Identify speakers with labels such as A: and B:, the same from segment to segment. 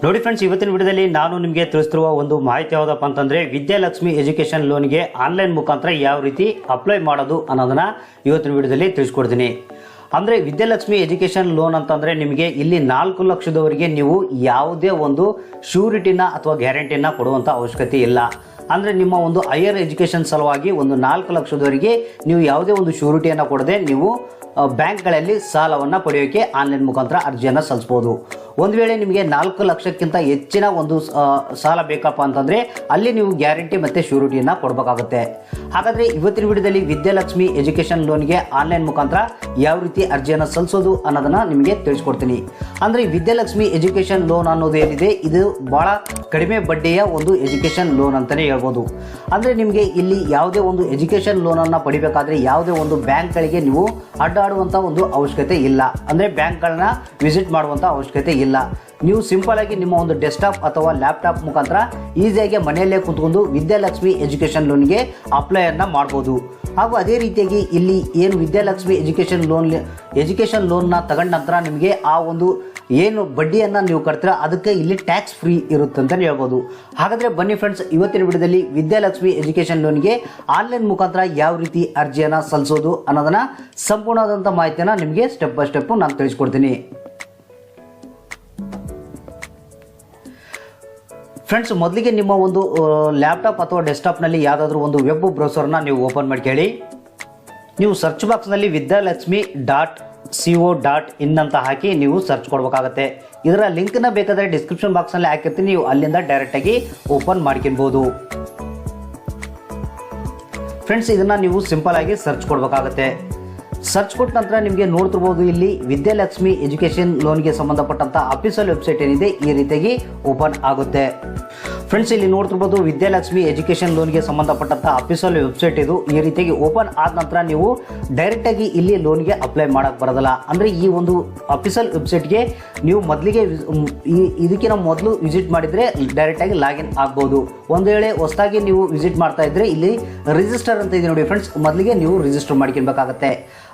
A: ನೋಡಿ ಫ್ರೆಂಡ್ಸ್, ಇವತ್ತಿನ ವಿಡಿಯೋದಲ್ಲಿ ನಾನು ನಿಮಗೆ ತಿಳಿಸ್ತಿರುವ ಒಂದು ಮಾಹಿತಿ ಯಾವುದಪ್ಪ ಅಂತಂದರೆ ವಿದ್ಯಾಲಕ್ಷ್ಮಿ ಎಜುಕೇಷನ್ ಲೋನ್ಗೆ ಆನ್ಲೈನ್ ಮುಖಾಂತರ ಯಾವ ರೀತಿ ಅಪ್ಲೈ ಮಾಡೋದು ಅನ್ನೋದನ್ನು ಇವತ್ತಿನ ವಿಡಿಯೋದಲ್ಲಿ ತಿಳಿಸ್ಕೊಡ್ತೀನಿ. ಅಂದರೆ ವಿದ್ಯಾಲಕ್ಷ್ಮಿ ಎಜುಕೇಷನ್ ಲೋನ್ ಅಂತಂದರೆ ನಿಮಗೆ ಇಲ್ಲಿ 4 ಲಕ್ಷದವರೆಗೆ ನೀವು ಯಾವುದೇ ಒಂದು ಶ್ಯೂರಿಟಿನ ಅಥವಾ ಗ್ಯಾರಂಟಿನ ಕೊಡುವಂಥ ಅವಶ್ಯಕತೆ ಇಲ್ಲ. ಅಂದರೆ ನಿಮ್ಮ ಒಂದು ಹೈಯರ್ ಎಜುಕೇಷನ್ ಸಲುವಾಗಿ ಒಂದು 4 ಲಕ್ಷದವರೆಗೆ ನೀವು ಯಾವುದೇ ಒಂದು ಶ್ಯೂರಿಟಿಯನ್ನು ಕೊಡದೆ ನೀವು ಬ್ಯಾಂಕ್ಗಳಲ್ಲಿ ಸಾಲವನ್ನು ಪಡೆಯೋಕ್ಕೆ ಆನ್ಲೈನ್ ಮುಖಾಂತರ ಅರ್ಜಿಯನ್ನು ಸಲ್ಲಿಸ್ಬೋದು. ಒಂದು ವೇಳೆ ನಿಮಗೆ 4 ಲಕ್ಷಕ್ಕಿಂತ ಹೆಚ್ಚಿನ ಒಂದು ಸಾಲ ಬೇಕಪ್ಪ ಅಂತಂದರೆ ಅಲ್ಲಿ ನೀವು ಗ್ಯಾರಂಟಿ ಮತ್ತು ಶ್ಯೂರಿಟಿಯನ್ನು ಕೊಡಬೇಕಾಗುತ್ತೆ. ಹಾಗಾದರೆ ಇವತ್ತಿನ ವಿಡಿಯೋದಲ್ಲಿ ವಿದ್ಯಾಲಕ್ಷ್ಮಿ ಎಜುಕೇಷನ್ ಲೋನ್ಗೆ ಆನ್ಲೈನ್ ಮುಖಾಂತರ ಯಾವ ರೀತಿ ಅರ್ಜಿಯನ್ನು ಸಲ್ಲಿಸೋದು ಅನ್ನೋದನ್ನು ನಿಮಗೆ ತಿಳಿಸ್ಕೊಡ್ತೀನಿ. ಅಂದರೆ ವಿದ್ಯಾಲಕ್ಷ್ಮಿ ಎಜುಕೇಷನ್ ಲೋನ್ ಅನ್ನೋದು ಏನಿದೆ ಇದು ಭಾಳ ಕಡಿಮೆ ಬಡ್ಡಿಯ ಒಂದು ಎಜುಕೇಷನ್ ಲೋನ್ ಅಂತಲೇ ಹೇಳ್ಬೋದು. ಅಂದರೆ ನಿಮಗೆ ಇಲ್ಲಿ ಯಾವುದೇ ಒಂದು ಎಜುಕೇಷನ್ ಲೋನನ್ನು ಪಡಿಬೇಕಾದ್ರೆ ಯಾವುದೇ ಒಂದು ಬ್ಯಾಂಕ್ಗಳಿಗೆ ನೀವು ಅಡ್ಡಾಡುವಂಥ ಒಂದು ಅವಶ್ಯಕತೆ ಇಲ್ಲ. ಅಂದರೆ ಬ್ಯಾಂಕ್ಗಳನ್ನ ವಿಸಿಟ್ ಮಾಡುವಂಥ ಅವಶ್ಯಕತೆ ಇಲ್ಲ. ನೀವು ಸಿಂಪಲ್ ಆಗಿ ನಿಮ್ಮ ಒಂದು ಡೆಸ್ಕ್ಟಾಪ್ ಅಥವಾ ಲ್ಯಾಪ್ಟಾಪ್ ಮುಖಾಂತರ ಈಸಿಯಾಗಿ ಮನೆಯಲ್ಲೇ ಕುತ್ಕೊಂಡು ವಿದ್ಯಾಲಕ್ಷ್ಮಿ ಎಜುಕೇಷನ್ ಲೋನ್ಗೆ ಅಪ್ಲೈಯನ್ನು ಮಾಡ್ಬೋದು. ಹಾಗೂ ಅದೇ ರೀತಿಯಾಗಿ ಇಲ್ಲಿ ಏನು ವಿದ್ಯಾಲಕ್ಷ್ಮಿ ಎಜುಕೇಷನ್ ಲೋನ್ನ ತಗೊಂಡ ನಂತರ ನಿಮಗೆ ಆ ಒಂದು ಏನು ಬಡ್ಡಿಯನ್ನು ನೀವು ಕಟ್ತೀರ ಅದಕ್ಕೆ ಇಲ್ಲಿ ಟ್ಯಾಕ್ಸ್ ಫ್ರೀ ಇರುತ್ತೆ ಅಂತಲೇ ಹೇಳ್ಬೋದು. ಹಾಗಾದರೆ ಬನ್ನಿ ಫ್ರೆಂಡ್ಸ್, ಇವತ್ತಿನ ವಿಡಿಯೋದಲ್ಲಿ ವಿದ್ಯಾಲಕ್ಷ್ಮಿ ಎಜುಕೇಷನ್ ಲೋನ್ಗೆ ಆನ್ಲೈನ್ ಮುಖಾಂತರ ಯಾವ ರೀತಿ ಅರ್ಜಿಯನ್ನು ಸಲ್ಲಿಸೋದು ಅನ್ನೋದನ್ನು ಸಂಪೂರ್ಣವಾದಂಥ ಮಾಹಿತಿಯನ್ನು ನಿಮಗೆ ಸ್ಟೆಪ್ ಬೈ ಸ್ಟೆಪ್ಪು ನಾನು ತಿಳಿಸ್ಕೊಡ್ತೀನಿ. ಫ್ರೆಂಡ್ಸ್, ಮೊದಲಿಗೆ ನಿಮ್ಮ ಒಂದು ಲ್ಯಾಪ್ಟಾಪ್ ಅಥವಾ ಡೆಸ್ಕ್ಟಾಪ್ನಲ್ಲಿ ಯಾವುದಾದ್ರೂ ಒಂದು ವೆಬ್ ಬ್ರೌಸರ್ನ ನೀವು ಓಪನ್ ಮಾಡ್ಕೊಳ್ಳಿ. ನೀವು ಸರ್ಚ್ ಬಾಕ್ಸ್ನಲ್ಲಿ vidyalakshmi.co.in ಅಂತ ಹಾಕಿ ನೀವು ಸರ್ಚ್ ಕೊಡಬೇಕಾಗತ್ತೆ. ಇದರ ಲಿಂಕ್ನ ಬೇಕಾದರೆ ಡಿಸ್ಕ್ರಿಪ್ಷನ್ ಬಾಕ್ಸ್ನಲ್ಲಿ ಹಾಕಿರ್ತೀನಿ, ನೀವು ಅಲ್ಲಿಂದ ಡೈರೆಕ್ಟಾಗಿ ಓಪನ್ ಮಾಡ್ಕೊಳ್ಬೋದು. ಫ್ರೆಂಡ್ಸ್, ಇದನ್ನು ನೀವು ಸಿಂಪಲ್ ಆಗಿ ಸರ್ಚ್ ಕೊಡಬೇಕಾಗತ್ತೆ. ಸರ್ಚ್ ಕೊಟ್ಟ ನಂತರ ನಿಮಗೆ ನೋಡ್ತಿರ್ಬೋದು ಇಲ್ಲಿ ವಿದ್ಯಾಲಕ್ಷ್ಮಿ ಎಜುಕೇಷನ್ ಲೋನ್ಗೆ ಸಂಬಂಧಪಟ್ಟಂಥ ಅಫಿಷಿಯಲ್ ವೆಬ್ಸೈಟ್ ಏನಿದೆ ಈ ರೀತಿಯಾಗಿ ಓಪನ್ ಆಗುತ್ತೆ. ಫ್ರೆಂಡ್ಸ್, ಇಲ್ಲಿ ನೋಡ್ತಿರ್ಬೋದು ವಿದ್ಯಾಲಕ್ಷ್ಮಿ ಎಜುಕೇಷನ್ ಲೋನ್ಗೆ ಸಂಬಂಧಪಟ್ಟಂಥ ಅಫಿಷಿಯಲ್ ವೆಬ್ಸೈಟ್ ಇದು. ಈ ರೀತಿಯಾಗಿ ಓಪನ್ ಆದ ನಂತರ ನೀವು ಡೈರೆಕ್ಟಾಗಿ ಇಲ್ಲಿ ಲೋನ್ಗೆ ಅಪ್ಲೈ ಮಾಡೋಕ್ಕೆ ಬರೋದಿಲ್ಲ. ಅಂದರೆ ಈ ಒಂದು ಅಫಿಷಿಯಲ್ ವೆಬ್ಸೈಟ್ಗೆ ನೀವು ಮೊದಲಿಗೆ ಇದಕ್ಕಿಂತ ಮೊದಲು ವಿಸಿಟ್ ಮಾಡಿದರೆ ಡೈರೆಕ್ಟಾಗಿ ಲಾಗಿನ್ ಆಗ್ಬೋದು. ಒಂದು ವೇಳೆ ಹೊಸದಾಗಿ ನೀವು ವಿಸಿಟ್ ಮಾಡ್ತಾ ಇದ್ದರೆ ಇಲ್ಲಿ ರಿಜಿಸ್ಟರ್ ಅಂತ ಇದೆ ನೋಡಿ ಫ್ರೆಂಡ್ಸ್, ಮೊದಲಿಗೆ ನೀವು ರಿಜಿಸ್ಟರ್ ಮಾಡ್ಕೊಬೇಕಾಗತ್ತೆ.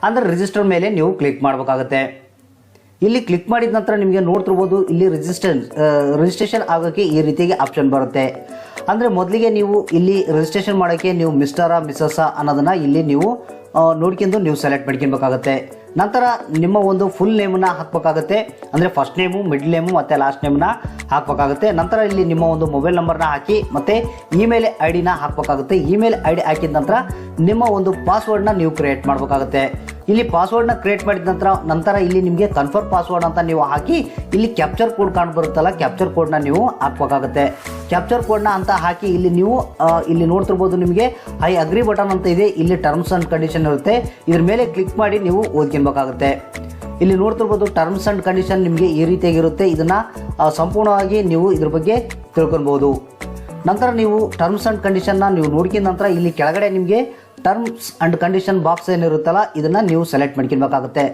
A: ಅಂದರೆ ರಿಜಿಸ್ಟರ್ ಮೇಲೆ ನೀವು ಕ್ಲಿಕ್ ಮಾಡಬೇಕಾಗುತ್ತೆ. ಇಲ್ಲಿ ಕ್ಲಿಕ್ ಮಾಡಿದ ನಂತರ ನಿಮಗೆ ನೋಡ್ತಿರ್ಬೋದು ಇಲ್ಲಿ ರಿಜಿಸ್ಟ್ರೇಷನ್ ಆಗೋಕ್ಕೆ ಈ ರೀತಿಯಾಗಿ ಆಪ್ಷನ್ ಬರುತ್ತೆ. ಅಂದರೆ ಮೊದಲಿಗೆ ನೀವು ಇಲ್ಲಿ ರಿಜಿಸ್ಟ್ರೇಷನ್ ಮಾಡೋಕ್ಕೆ ನೀವು ಮಿಸ್ಟರಾ ಮಿಸಸ್ಸಾ ಅನ್ನೋದನ್ನು ಇಲ್ಲಿ ನೀವು ನೋಡ್ಕೊಂಡು ನೀವು ಸೆಲೆಕ್ಟ್ ಮಾಡ್ಕೊಬೇಕಾಗತ್ತೆ. ನಂತರ ನಿಮ್ಮ ಒಂದು ಫುಲ್ ನೇಮನ್ನು ಹಾಕಬೇಕಾಗುತ್ತೆ. ಅಂದರೆ ಫಸ್ಟ್ ನೇಮು, ಮಿಡ್ಲ್ ನೇಮು ಮತ್ತು ಲಾಸ್ಟ್ ನೇಮನ್ನ ಹಾಕಬೇಕಾಗುತ್ತೆ. ನಂತರ ಇಲ್ಲಿ ನಿಮ್ಮ ಒಂದು ಮೊಬೈಲ್ ನಂಬರ್ನ ಹಾಕಿ ಮತ್ತು ಇಮೇಲ್ ಐ ಡಿನ ಹಾಕಬೇಕಾಗುತ್ತೆ. ಇಮೇಲ್ ಐ ಡಿ ಹಾಕಿದ ನಂತರ ನಿಮ್ಮ ಒಂದು ಪಾಸ್ವರ್ಡ್ನ ನೀವು ಕ್ರಿಯೇಟ್ ಮಾಡಬೇಕಾಗುತ್ತೆ. ಇಲ್ಲಿ ಪಾಸ್ವರ್ಡ್ನ ಕ್ರಿಯೇಟ್ ಮಾಡಿದ ನಂತರ ಇಲ್ಲಿ ನಿಮಗೆ ಕನ್ಫರ್ಮ್ ಪಾಸ್ವರ್ಡ್ ಅಂತ ನೀವು ಹಾಕಿ ಇಲ್ಲಿ ಕ್ಯಾಪ್ಚರ್ ಕೋಡ್ ಕಾಣ್ಬರುತ್ತಲ್ಲ, ಕ್ಯಾಪ್ಚರ್ ಕೋಡ್ನ ನೀವು ಹಾಕಬೇಕಾಗುತ್ತೆ. ಕ್ಯಾಪ್ಚರ್ ಕೋಡ್ನ ಅಂತ ಹಾಕಿ ಇಲ್ಲಿ ನೀವು ಇಲ್ಲಿ ನೋಡ್ತಿರ್ಬೋದು ನಿಮಗೆ ಐ ಅಗ್ರಿ ಬಟನ್ ಅಂತ ಇದೆ. ಇಲ್ಲಿ ಟರ್ಮ್ಸ್ ಆ್ಯಂಡ್ ಕಂಡೀಷನ್ ಇರುತ್ತೆ, ಇದ್ರ ಮೇಲೆ ಕ್ಲಿಕ್ ಮಾಡಿ ನೀವು ಓದ್ಕೊಬೇಕಾಗುತ್ತೆ. ಇಲ್ಲಿ ನೋಡ್ತಿರ್ಬೋದು ಟರ್ಮ್ಸ್ ಆ್ಯಂಡ್ ಕಂಡೀಷನ್ ನಿಮಗೆ ಈ ರೀತಿಯಾಗಿರುತ್ತೆ. ಇದನ್ನು ಸಂಪೂರ್ಣವಾಗಿ ನೀವು ಇದ್ರ ಬಗ್ಗೆ ತಿಳ್ಕೊಳ್ಬೋದು. ನಂತರ ನೀವು ಟರ್ಮ್ಸ್ ಆ್ಯಂಡ್ ಕಂಡೀಷನ್ನ ನೀವು ನೋಡ್ಕೊಂಡ ನಂತರ ಇಲ್ಲಿ ಕೆಳಗಡೆ ನಿಮಗೆ ಟರ್ಮ್ಸ್ ಆ್ಯಂಡ್ ಕಂಡೀಷನ್ ಬಾಕ್ಸ್ ಏನಿರುತ್ತಲ್ಲ ಇದನ್ನು ನೀವು ಸೆಲೆಕ್ಟ್ ಮಾಡ್ಕೊಬೇಕಾಗುತ್ತೆ.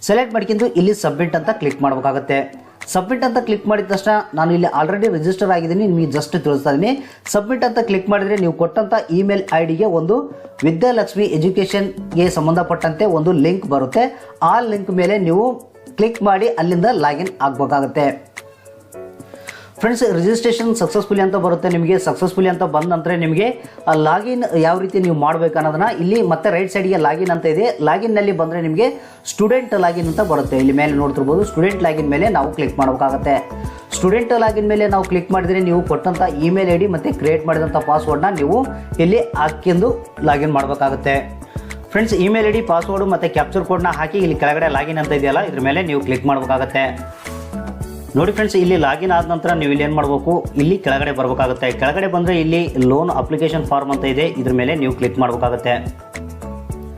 A: ಸೆಲೆಕ್ಟ್ ಮಾಡ್ಕೊಂಡು ಇಲ್ಲಿ ಸಬ್ಮಿಟ್ ಅಂತ ಕ್ಲಿಕ್ ಮಾಡಬೇಕಾಗುತ್ತೆ. ಸಬ್ಮಿಟ್ ಅಂತ ಕ್ಲಿಕ್ ಮಾಡಿದ ತಕ್ಷಣ ನಾನು ಇಲ್ಲಿ ಆಲ್ರೆಡಿ ರಿಜಿಸ್ಟರ್ ಆಗಿದ್ದೀನಿ, ನಿಮಗೆ ಜಸ್ಟ್ ತಿಳಿಸ್ತಾ ಇದ್ದೀನಿ. ಸಬ್ಮಿಟ್ ಅಂತ ಕ್ಲಿಕ್ ಮಾಡಿದರೆ ನೀವು ಕೊಟ್ಟಂಥ ಇಮೇಲ್ ಐ ಡಿಗೆ ಒಂದು ವಿದ್ಯಾಲಕ್ಷ್ಮಿ ಎಜುಕೇಷನ್ಗೆ ಸಂಬಂಧಪಟ್ಟಂತೆ ಒಂದು ಲಿಂಕ್ ಬರುತ್ತೆ. ಆ ಲಿಂಕ್ ಮೇಲೆ ನೀವು ಕ್ಲಿಕ್ ಮಾಡಿ ಅಲ್ಲಿಂದ ಲಾಗಿನ್ ಆಗಬೇಕಾಗುತ್ತೆ. ಫ್ರೆಂಡ್ಸ್, ರಿಜಿಸ್ಟ್ರೇಷನ್ ಸಕ್ಸಸ್ಫುಲಿ ಅಂತ ಬರುತ್ತೆ. ನಿಮಗೆ ಸಕ್ಸಸ್ಫುಲಿ ಅಂತ ಬಂದ ನಂತರ ನಿಮಗೆ ಲಾಗಿನ್ ಯಾವ ರೀತಿ ನೀವು ಮಾಡಬೇಕು ಅನ್ನೋದನ್ನ ಇಲ್ಲಿ ಮತ್ತೆ ರೈಟ್ ಸೈಡ್ಗೆ ಲಾಗಿನ್ ಅಂತ ಇದೆ. ಲಾಗಿನ್ನಲ್ಲಿ ಬಂದರೆ ನಿಮಗೆ ಸ್ಟೂಡೆಂಟ್ ಲಾಗಿನ್ ಅಂತ ಬರುತ್ತೆ. ಇಲ್ಲಿ ಮೇಲೆ ನೋಡ್ತಿರ್ಬೋದು ಸ್ಟೂಡೆಂಟ್ ಲಾಗಿನ್ ಮೇಲೆ ನಾವು ಕ್ಲಿಕ್ ಮಾಡಬೇಕಾಗುತ್ತೆ. ಸ್ಟೂಡೆಂಟ್ ಲಾಗಿನ್ ಮೇಲೆ ನಾವು ಕ್ಲಿಕ್ ಮಾಡಿದರೆ ನೀವು ಕೊಟ್ಟಂಥ ಇಮೇಲ್ ಐ ಡಿ ಮತ್ತು ಕ್ರಿಯೇಟ್ ಮಾಡಿದಂಥ ಪಾಸ್ವರ್ಡ್ನ ನೀವು ಇಲ್ಲಿ ಹಾಕಿಕೊಂಡು ಲಾಗಿನ್ ಮಾಡಬೇಕಾಗುತ್ತೆ. Friends, email I D, password ಮತ್ತು ಕ್ಯಾಪ್ಚರ್ ಕೋಡ್ನ ಹಾಕಿ ಇಲ್ಲಿ ಕೆಳಗಡೆ ಲಾಗಿನ್ ಅಂತ ಇದೆಯಲ್ಲ ಇದ್ರ ಮೇಲೆ ನೀವು ಕ್ಲಿಕ್ ಮಾಡಬೇಕಾಗುತ್ತೆ. ನೋಡಿ ಫ್ರೆಂಡ್ಸ್, ಇಲ್ಲಿ ಲಾಗಿನ್ ಆದ ನಂತರ ನೀವು ಇಲ್ಲಿ ಏನು ಮಾಡಬೇಕು, ಇಲ್ಲಿ ಕೆಳಗಡೆ ಬರಬೇಕಾಗುತ್ತೆ. ಕೆಳಗಡೆ ಬಂದರೆ ಇಲ್ಲಿ ಲೋನ್ ಅಪ್ಲಿಕೇಶನ್ ಫಾರ್ಮ್ ಅಂತ ಇದೆ, ಇದ್ರ ಮೇಲೆ ನೀವು ಕ್ಲಿಕ್ ಮಾಡಬೇಕಾಗುತ್ತೆ.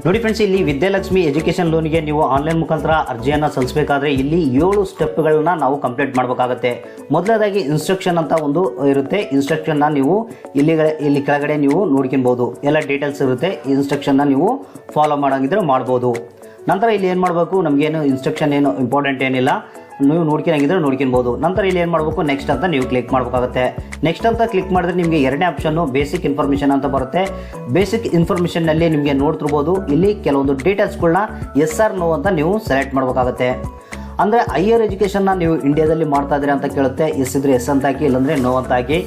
A: ನೋಡಿ ಫ್ರೆಂಡ್ಸ್, ಇಲ್ಲಿ ವಿದ್ಯಾಲಕ್ಷ್ಮಿ ಎಜುಕೇಷನ್ ಲೋನ್ಗೆ ನೀವು ಆನ್ಲೈನ್ ಮುಖಾಂತರ ಅರ್ಜಿಯನ್ನು ಸಲ್ಲಿಸಬೇಕಾದ್ರೆ ಇಲ್ಲಿ 7 ಸ್ಟೆಪ್ಗಳನ್ನ ನಾವು ಕಂಪ್ಲೀಟ್ ಮಾಡಬೇಕಾಗುತ್ತೆ. ಮೊದಲನೇದಾಗಿ ಇನ್ಸ್ಟ್ರಕ್ಷನ್ ಅಂತ ಒಂದು ಇರುತ್ತೆ. ಇನ್ಸ್ಟ್ರಕ್ಷನ್ನ ನೀವು ಇಲ್ಲಿ ಕೆಳಗಡೆ ನೀವು ನೋಡ್ಕೊಬೋದು, ಎಲ್ಲ ಡೀಟೇಲ್ಸ್ ಇರುತ್ತೆ. ಇನ್ಸ್ಟ್ರಕ್ಷನ್ನ ನೀವು ಫಾಲೋ ಮಾಡೋಂಗಿದ್ರೆ ಮಾಡ್ಬೋದು. ನಂತರ ಇಲ್ಲಿ ಏನು ಮಾಡಬೇಕು, ನಮಗೇನು ಇನ್ಸ್ಟ್ರಕ್ಷನ್ ಏನು ಇಂಪಾರ್ಟೆಂಟ್ ಏನಿಲ್ಲ, ನೀವು ನೋಡ್ಕೊಳಂಗಿದ್ರೆ ನೋಡ್ಕೊಬೋದು. ನಂತರ ಇಲ್ಲಿ ಏನು ಮಾಡಬೇಕು, ನೆಕ್ಸ್ಟ್ ಅಂತ ನೀವು ಕ್ಲಿಕ್ ಮಾಡಬೇಕಾಗುತ್ತೆ. ನೆಕ್ಸ್ಟ್ ಅಂತ ಕ್ಲಿಕ್ ಮಾಡಿದ್ರೆ ನಿಮಗೆ ಎರಡನೇ ಆಪ್ಷನ್ನು ಬೇಸಿಕ್ ಇನ್ಫಾರ್ಮೇಷನ್ ಅಂತ ಬರುತ್ತೆ. ಬೇಸಿಕ್ ಇನ್ಫಾರ್ಮೇಷನ್ನಲ್ಲಿ ನಿಮಗೆ ನೋಡ್ತಿರ್ಬೋದು ಇಲ್ಲಿ ಕೆಲವೊಂದು ಡೀಟೇಲ್ಸ್ಗಳನ್ನ ಎಸ್ ಆರ್ ನೋ ಅಂತ ನೀವು ಸೆಲೆಕ್ಟ್ ಮಾಡಬೇಕಾಗುತ್ತೆ. ಅಂದರೆ ಹೈಯರ್ ಎಜುಕೇಷನ್ನ ನೀವು ಇಂಡಿಯಾದಲ್ಲಿ ಮಾಡ್ತಾ ಇದ್ದೀರಾ ಅಂತ ಕೇಳುತ್ತೆ. ಎಸ್ ಇದ್ರೆ ಎಸ್ ಅಂತ ಹಾಕಿ, ಇಲ್ಲಾಂದರೆ ನೋ ಅಂತ ಹಾಕಿ.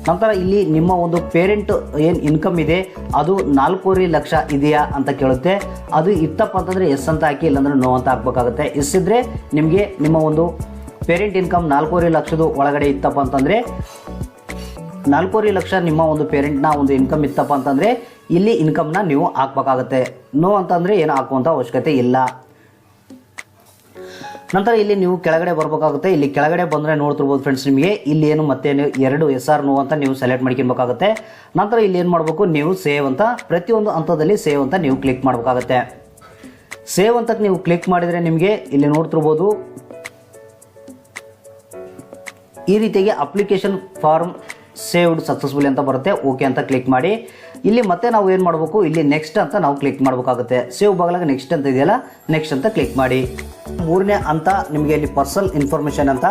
A: ನಂತರ ಇಲ್ಲಿ ನಿಮ್ಮ ಒಂದು ಪೇರೆಂಟ್ ಏನು ಇನ್ಕಮ್ ಇದೆ ಅದು 4.5 ಲಕ್ಷ ಇದೆಯಾ ಅಂತ ಕೇಳುತ್ತೆ. ಅದು ಇತ್ತಪ್ಪ ಅಂತಂದರೆ ಎಸ್ ಅಂತ ಹಾಕಿ, ಇಲ್ಲಾಂದರೆ ನೋ ಅಂತ ಹಾಕಬೇಕಾಗುತ್ತೆ. ಎಸ್ ಇದ್ದರೆ ನಿಮಗೆ ನಿಮ್ಮ ಒಂದು ಪೇರೆಂಟ್ ಇನ್ಕಮ್ 4.5 ಲಕ್ಷದ ಒಳಗಡೆ ಇತ್ತಪ್ಪ ಅಂತಂದರೆ 4.5 ಲಕ್ಷ ನಿಮ್ಮ ಒಂದು ಪೇರೆಂಟ್ನ ಒಂದು ಇನ್ಕಮ್ ಇತ್ತಪ್ಪ ಅಂತಂದರೆ ಇಲ್ಲಿ ಇನ್ಕಮ್ನ ನೀವು ಹಾಕಬೇಕಾಗುತ್ತೆ. ನೋ ಅಂತಂದರೆ ಏನು ಹಾಕುವಂಥ ಅವಶ್ಯಕತೆ ಇಲ್ಲ. ನಂತರ ಇಲ್ಲಿ ನೀವು ಕೆಳಗಡೆ ಬರಬೇಕಾಗುತ್ತೆ. ಇಲ್ಲಿ ಕೆಳಗಡೆ ಬಂದರೆ ನೋಡ್ತಿರ್ಬೋದು ಫ್ರೆಂಡ್ಸ್, ನಿಮಗೆ ಇಲ್ಲಿ ಏನು ಮತ್ತೆ 2 ಎಸ್ ಆರ್ ನೋ ಅಂತ ನೀವು ಸೆಲೆಕ್ಟ್ ಮಾಡ್ಕೊಬೇಕಾಗುತ್ತೆ. ನಂತರ ಇಲ್ಲಿ ಏನು ಮಾಡಬೇಕು, ನೀವು ಸೇವ್ ಅಂತ ಪ್ರತಿಯೊಂದು ಹಂತದಲ್ಲಿ ಸೇವ್ ಅಂತ ನೀವು ಕ್ಲಿಕ್ ಮಾಡಬೇಕಾಗುತ್ತೆ. ಸೇವ್ ಅಂತ ನೀವು ಕ್ಲಿಕ್ ಮಾಡಿದರೆ ನಿಮಗೆ ಇಲ್ಲಿ ನೋಡ್ತಿರ್ಬೋದು ಈ ರೀತಿಯಾಗಿ ಅಪ್ಲಿಕೇಶನ್ ಫಾರ್ಮ್ ಸೇವ್ಡ್ ಸಕ್ಸಸ್ಫುಲಿ ಅಂತ ಬರುತ್ತೆ. ಓಕೆ ಅಂತ ಕ್ಲಿಕ್ ಮಾಡಿ. ಇಲ್ಲಿ ಮತ್ತೆ ನಾವು ಏನು ಮಾಡಬೇಕು, ಇಲ್ಲಿ ನೆಕ್ಸ್ಟ್ ಅಂತ ನಾವು ಕ್ಲಿಕ್ ಮಾಡಬೇಕಾಗುತ್ತೆ. ಸೇವ್ ಬಾಗಲಾಗ ನೆಕ್ಸ್ಟ್ ಅಂತ ಇದೆಯಲ್ಲ, ನೆಕ್ಸ್ಟ್ ಅಂತ ಕ್ಲಿಕ್ ಮಾಡಿ. ಮೂರನೇ ಹಂತ ನಿಮಗೆ ಇಲ್ಲಿ ಪರ್ಸನಲ್ ಇನ್ಫಾರ್ಮೇಷನ್ ಅಂತ,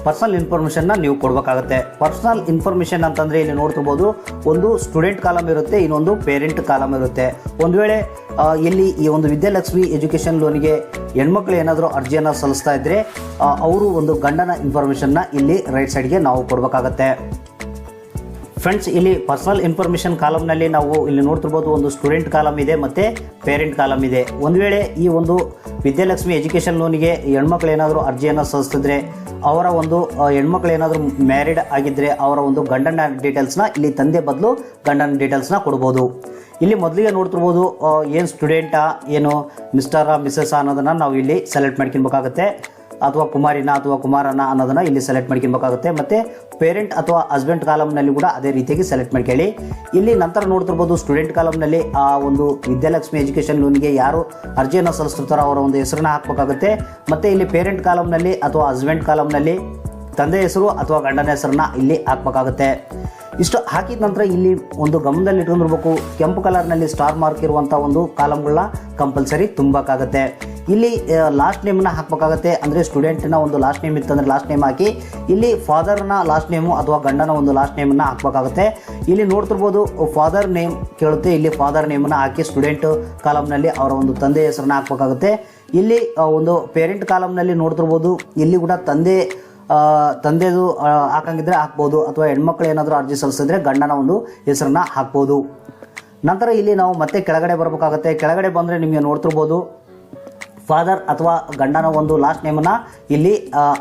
A: ಪರ್ಸನಲ್ ಇನ್ಫಾರ್ಮೇಷನ್ನ ನೀವು ಕೊಡಬೇಕಾಗುತ್ತೆ. ಪರ್ಸನಲ್ ಇನ್ಫಾರ್ಮೇಷನ್ ಅಂತಂದರೆ ಇಲ್ಲಿ ನೋಡ್ತಿರ್ಬೋದು ಒಂದು ಸ್ಟೂಡೆಂಟ್ ಕಾಲಮ್ ಇರುತ್ತೆ, ಇನ್ನೊಂದು ಪೇರೆಂಟ್ ಕಾಲಮ್ ಇರುತ್ತೆ. ಒಂದು ವೇಳೆ ಇಲ್ಲಿ ಈ ಒಂದು ವಿದ್ಯಾಲಕ್ಷ್ಮಿ ಎಜುಕೇಷನ್ ಲೋನಿಗೆ ಹೆಣ್ಮಕ್ಳು ಏನಾದರೂ ಅರ್ಜಿಯನ್ನು ಸಲ್ಲಿಸ್ತಾ ಇದ್ದರೆ ಅವರು ಒಂದು ಗಂಡನ ಇನ್ಫಾರ್ಮೇಷನ್ನ ಇಲ್ಲಿ ರೈಟ್ ಸೈಡ್ಗೆ ನಾವು ಕೊಡಬೇಕಾಗತ್ತೆ. ಫ್ರೆಂಡ್ಸ್, ಇಲ್ಲಿ ಪರ್ಸನಲ್ ಇನ್ಫಾರ್ಮೇಷನ್ ಕಾಲಮ್ನಲ್ಲಿ ನಾವು ಇಲ್ಲಿ ನೋಡ್ತಿರ್ಬೋದು ಒಂದು ಸ್ಟೂಡೆಂಟ್ ಕಾಲಮ್ ಇದೆ ಮತ್ತು ಪೇರೆಂಟ್ ಕಾಲಮ್ ಇದೆ. ಒಂದು ವೇಳೆ ಈ ಒಂದು ವಿದ್ಯಾಲಕ್ಷ್ಮಿ ಎಜುಕೇಷನ್ ಲೋನಿಗೆ ಹೆಣ್ಮಕ್ಳು ಏನಾದರೂ ಅರ್ಜಿಯನ್ನು ಸಲ್ಲಿಸಿದ್ರೆ ಅವರ ಒಂದು ಹೆಣ್ಮಕ್ಳು ಏನಾದರೂ ಮ್ಯಾರಿಡ್ ಆಗಿದ್ದರೆ ಅವರ ಒಂದು ಗಂಡನ ಡೀಟೇಲ್ಸ್ನ ಇಲ್ಲಿ ತಂದೆ ಬದಲು ಗಂಡನ ಡೀಟೇಲ್ಸ್ನ ಕೊಡ್ಬೋದು. ಇಲ್ಲಿ ಮೊದಲಿಗೆ ನೋಡ್ತಿರ್ಬೋದು ಏನು ಸ್ಟೂಡೆಂಟಾ ಏನು ಮಿಸ್ಟರಾ ಮಿಸ್ಸಸ್ ಅನ್ನೋದನ್ನು ನಾವು ಇಲ್ಲಿ ಸೆಲೆಕ್ಟ್ ಮಾಡ್ಕೊಬೇಕಾಗುತ್ತೆ. ಅಥವಾ ಕುಮಾರಿನ ಅಥವಾ ಕುಮಾರನ ಅನ್ನೋದನ್ನು ಇಲ್ಲಿ ಸೆಲೆಕ್ಟ್ ಮಾಡ್ಕೊಬೇಕಾಗುತ್ತೆ. ಮತ್ತು ಪೇರೆಂಟ್ ಅಥವಾ ಹಸ್ಬೆಂಡ್ ಕಾಲಮ್ನಲ್ಲಿ ಕೂಡ ಅದೇ ರೀತಿಯಾಗಿ ಸೆಲೆಕ್ಟ್ ಮಾಡ್ಕೊಳ್ಳಿ. ಇಲ್ಲಿ ನಂತರ ನೋಡ್ತಿರ್ಬೋದು ಸ್ಟೂಡೆಂಟ್ ಕಾಲಮ್ನಲ್ಲಿ ಆ ಒಂದು ವಿದ್ಯಾಲಕ್ಷ್ಮಿ ಎಜುಕೇಷನ್ ಲೋನಿಗೆ ಯಾರು ಅರ್ಜಿಯನ್ನು ಸಲ್ಲಿಸ್ತಿರ್ತಾರೋ ಅವರ ಒಂದು ಹೆಸರನ್ನ ಹಾಕಬೇಕಾಗುತ್ತೆ. ಮತ್ತು ಇಲ್ಲಿ ಪೇರೆಂಟ್ ಕಾಲಮ್ನಲ್ಲಿ ಅಥವಾ ಹಸ್ಬೆಂಡ್ ಕಾಲಮ್ನಲ್ಲಿ ತಂದೆ ಹೆಸರು ಅಥವಾ ಗಂಡನ ಹೆಸರನ್ನ ಇಲ್ಲಿ ಹಾಕಬೇಕಾಗುತ್ತೆ. ಇಷ್ಟು ಹಾಕಿದ ನಂತರ ಇಲ್ಲಿ ಒಂದು ಗಮನದಲ್ಲಿ ಇಟ್ಕೊಂಡಿರ್ಬೇಕು, ಕೆಂಪು ಕಲರ್ನಲ್ಲಿ ಸ್ಟಾರ್ ಮಾರ್ಕ್ ಇರುವಂಥ ಒಂದು ಕಾಲಮ್ಗಳನ್ನ ಕಂಪಲ್ಸರಿ ತುಂಬಬೇಕಾಗುತ್ತೆ. ಇಲ್ಲಿ ಲಾಸ್ಟ್ ನೇಮನ್ನ ಹಾಕಬೇಕಾಗುತ್ತೆ. ಅಂದರೆ ಸ್ಟೂಡೆಂಟ್ನ ಒಂದು ಲಾಸ್ಟ್ ನೇಮ್ ಇತ್ತಂದರೆ ಲಾಸ್ಟ್ ನೇಮ್ ಹಾಕಿ, ಇಲ್ಲಿ ಫಾದರ್ನ ಲಾಸ್ಟ್ ನೇಮು ಅಥವಾ ಗಂಡನ ಒಂದು ಲಾಸ್ಟ್ ನೇಮನ್ನು ಹಾಕಬೇಕಾಗುತ್ತೆ. ಇಲ್ಲಿ ನೋಡ್ತಿರ್ಬೋದು ಫಾದರ್ ನೇಮ್ ಕೇಳುತ್ತೆ, ಇಲ್ಲಿ ಫಾದರ್ ನೇಮನ್ನು ಹಾಕಿ ಸ್ಟೂಡೆಂಟ್ ಕಾಲಮ್ನಲ್ಲಿ ಅವರ ಒಂದು ತಂದೆ ಹೆಸರನ್ನ ಹಾಕಬೇಕಾಗುತ್ತೆ. ಇಲ್ಲಿ ಒಂದು ಪೇರೆಂಟ್ ಕಾಲಮ್ನಲ್ಲಿ ನೋಡ್ತಿರ್ಬೋದು ಇಲ್ಲಿ ಕೂಡ ತಂದೆದು ಹಾಕಂಗಿದ್ರೆ ಹಾಕ್ಬೋದು, ಅಥವಾ ಹೆಣ್ಮಕ್ಳು ಏನಾದರೂ ಅರ್ಜಿ ಸಲ್ಲಿಸಿದ್ರೆ ಗಂಡನ ಒಂದು ಹೆಸರನ್ನ ಹಾಕ್ಬೋದು. ನಂತರ ಇಲ್ಲಿ ನಾವು ಮತ್ತೆ ಕೆಳಗಡೆ ಬರಬೇಕಾಗುತ್ತೆ. ಕೆಳಗಡೆ ಬಂದರೆ ನಿಮಗೆ ನೋಡ್ತಿರ್ಬೋದು ಫಾದರ್ ಅಥವಾ ಗಂಡನ ಒಂದು ಲಾಸ್ಟ್ ನೇಮನ್ನು ಇಲ್ಲಿ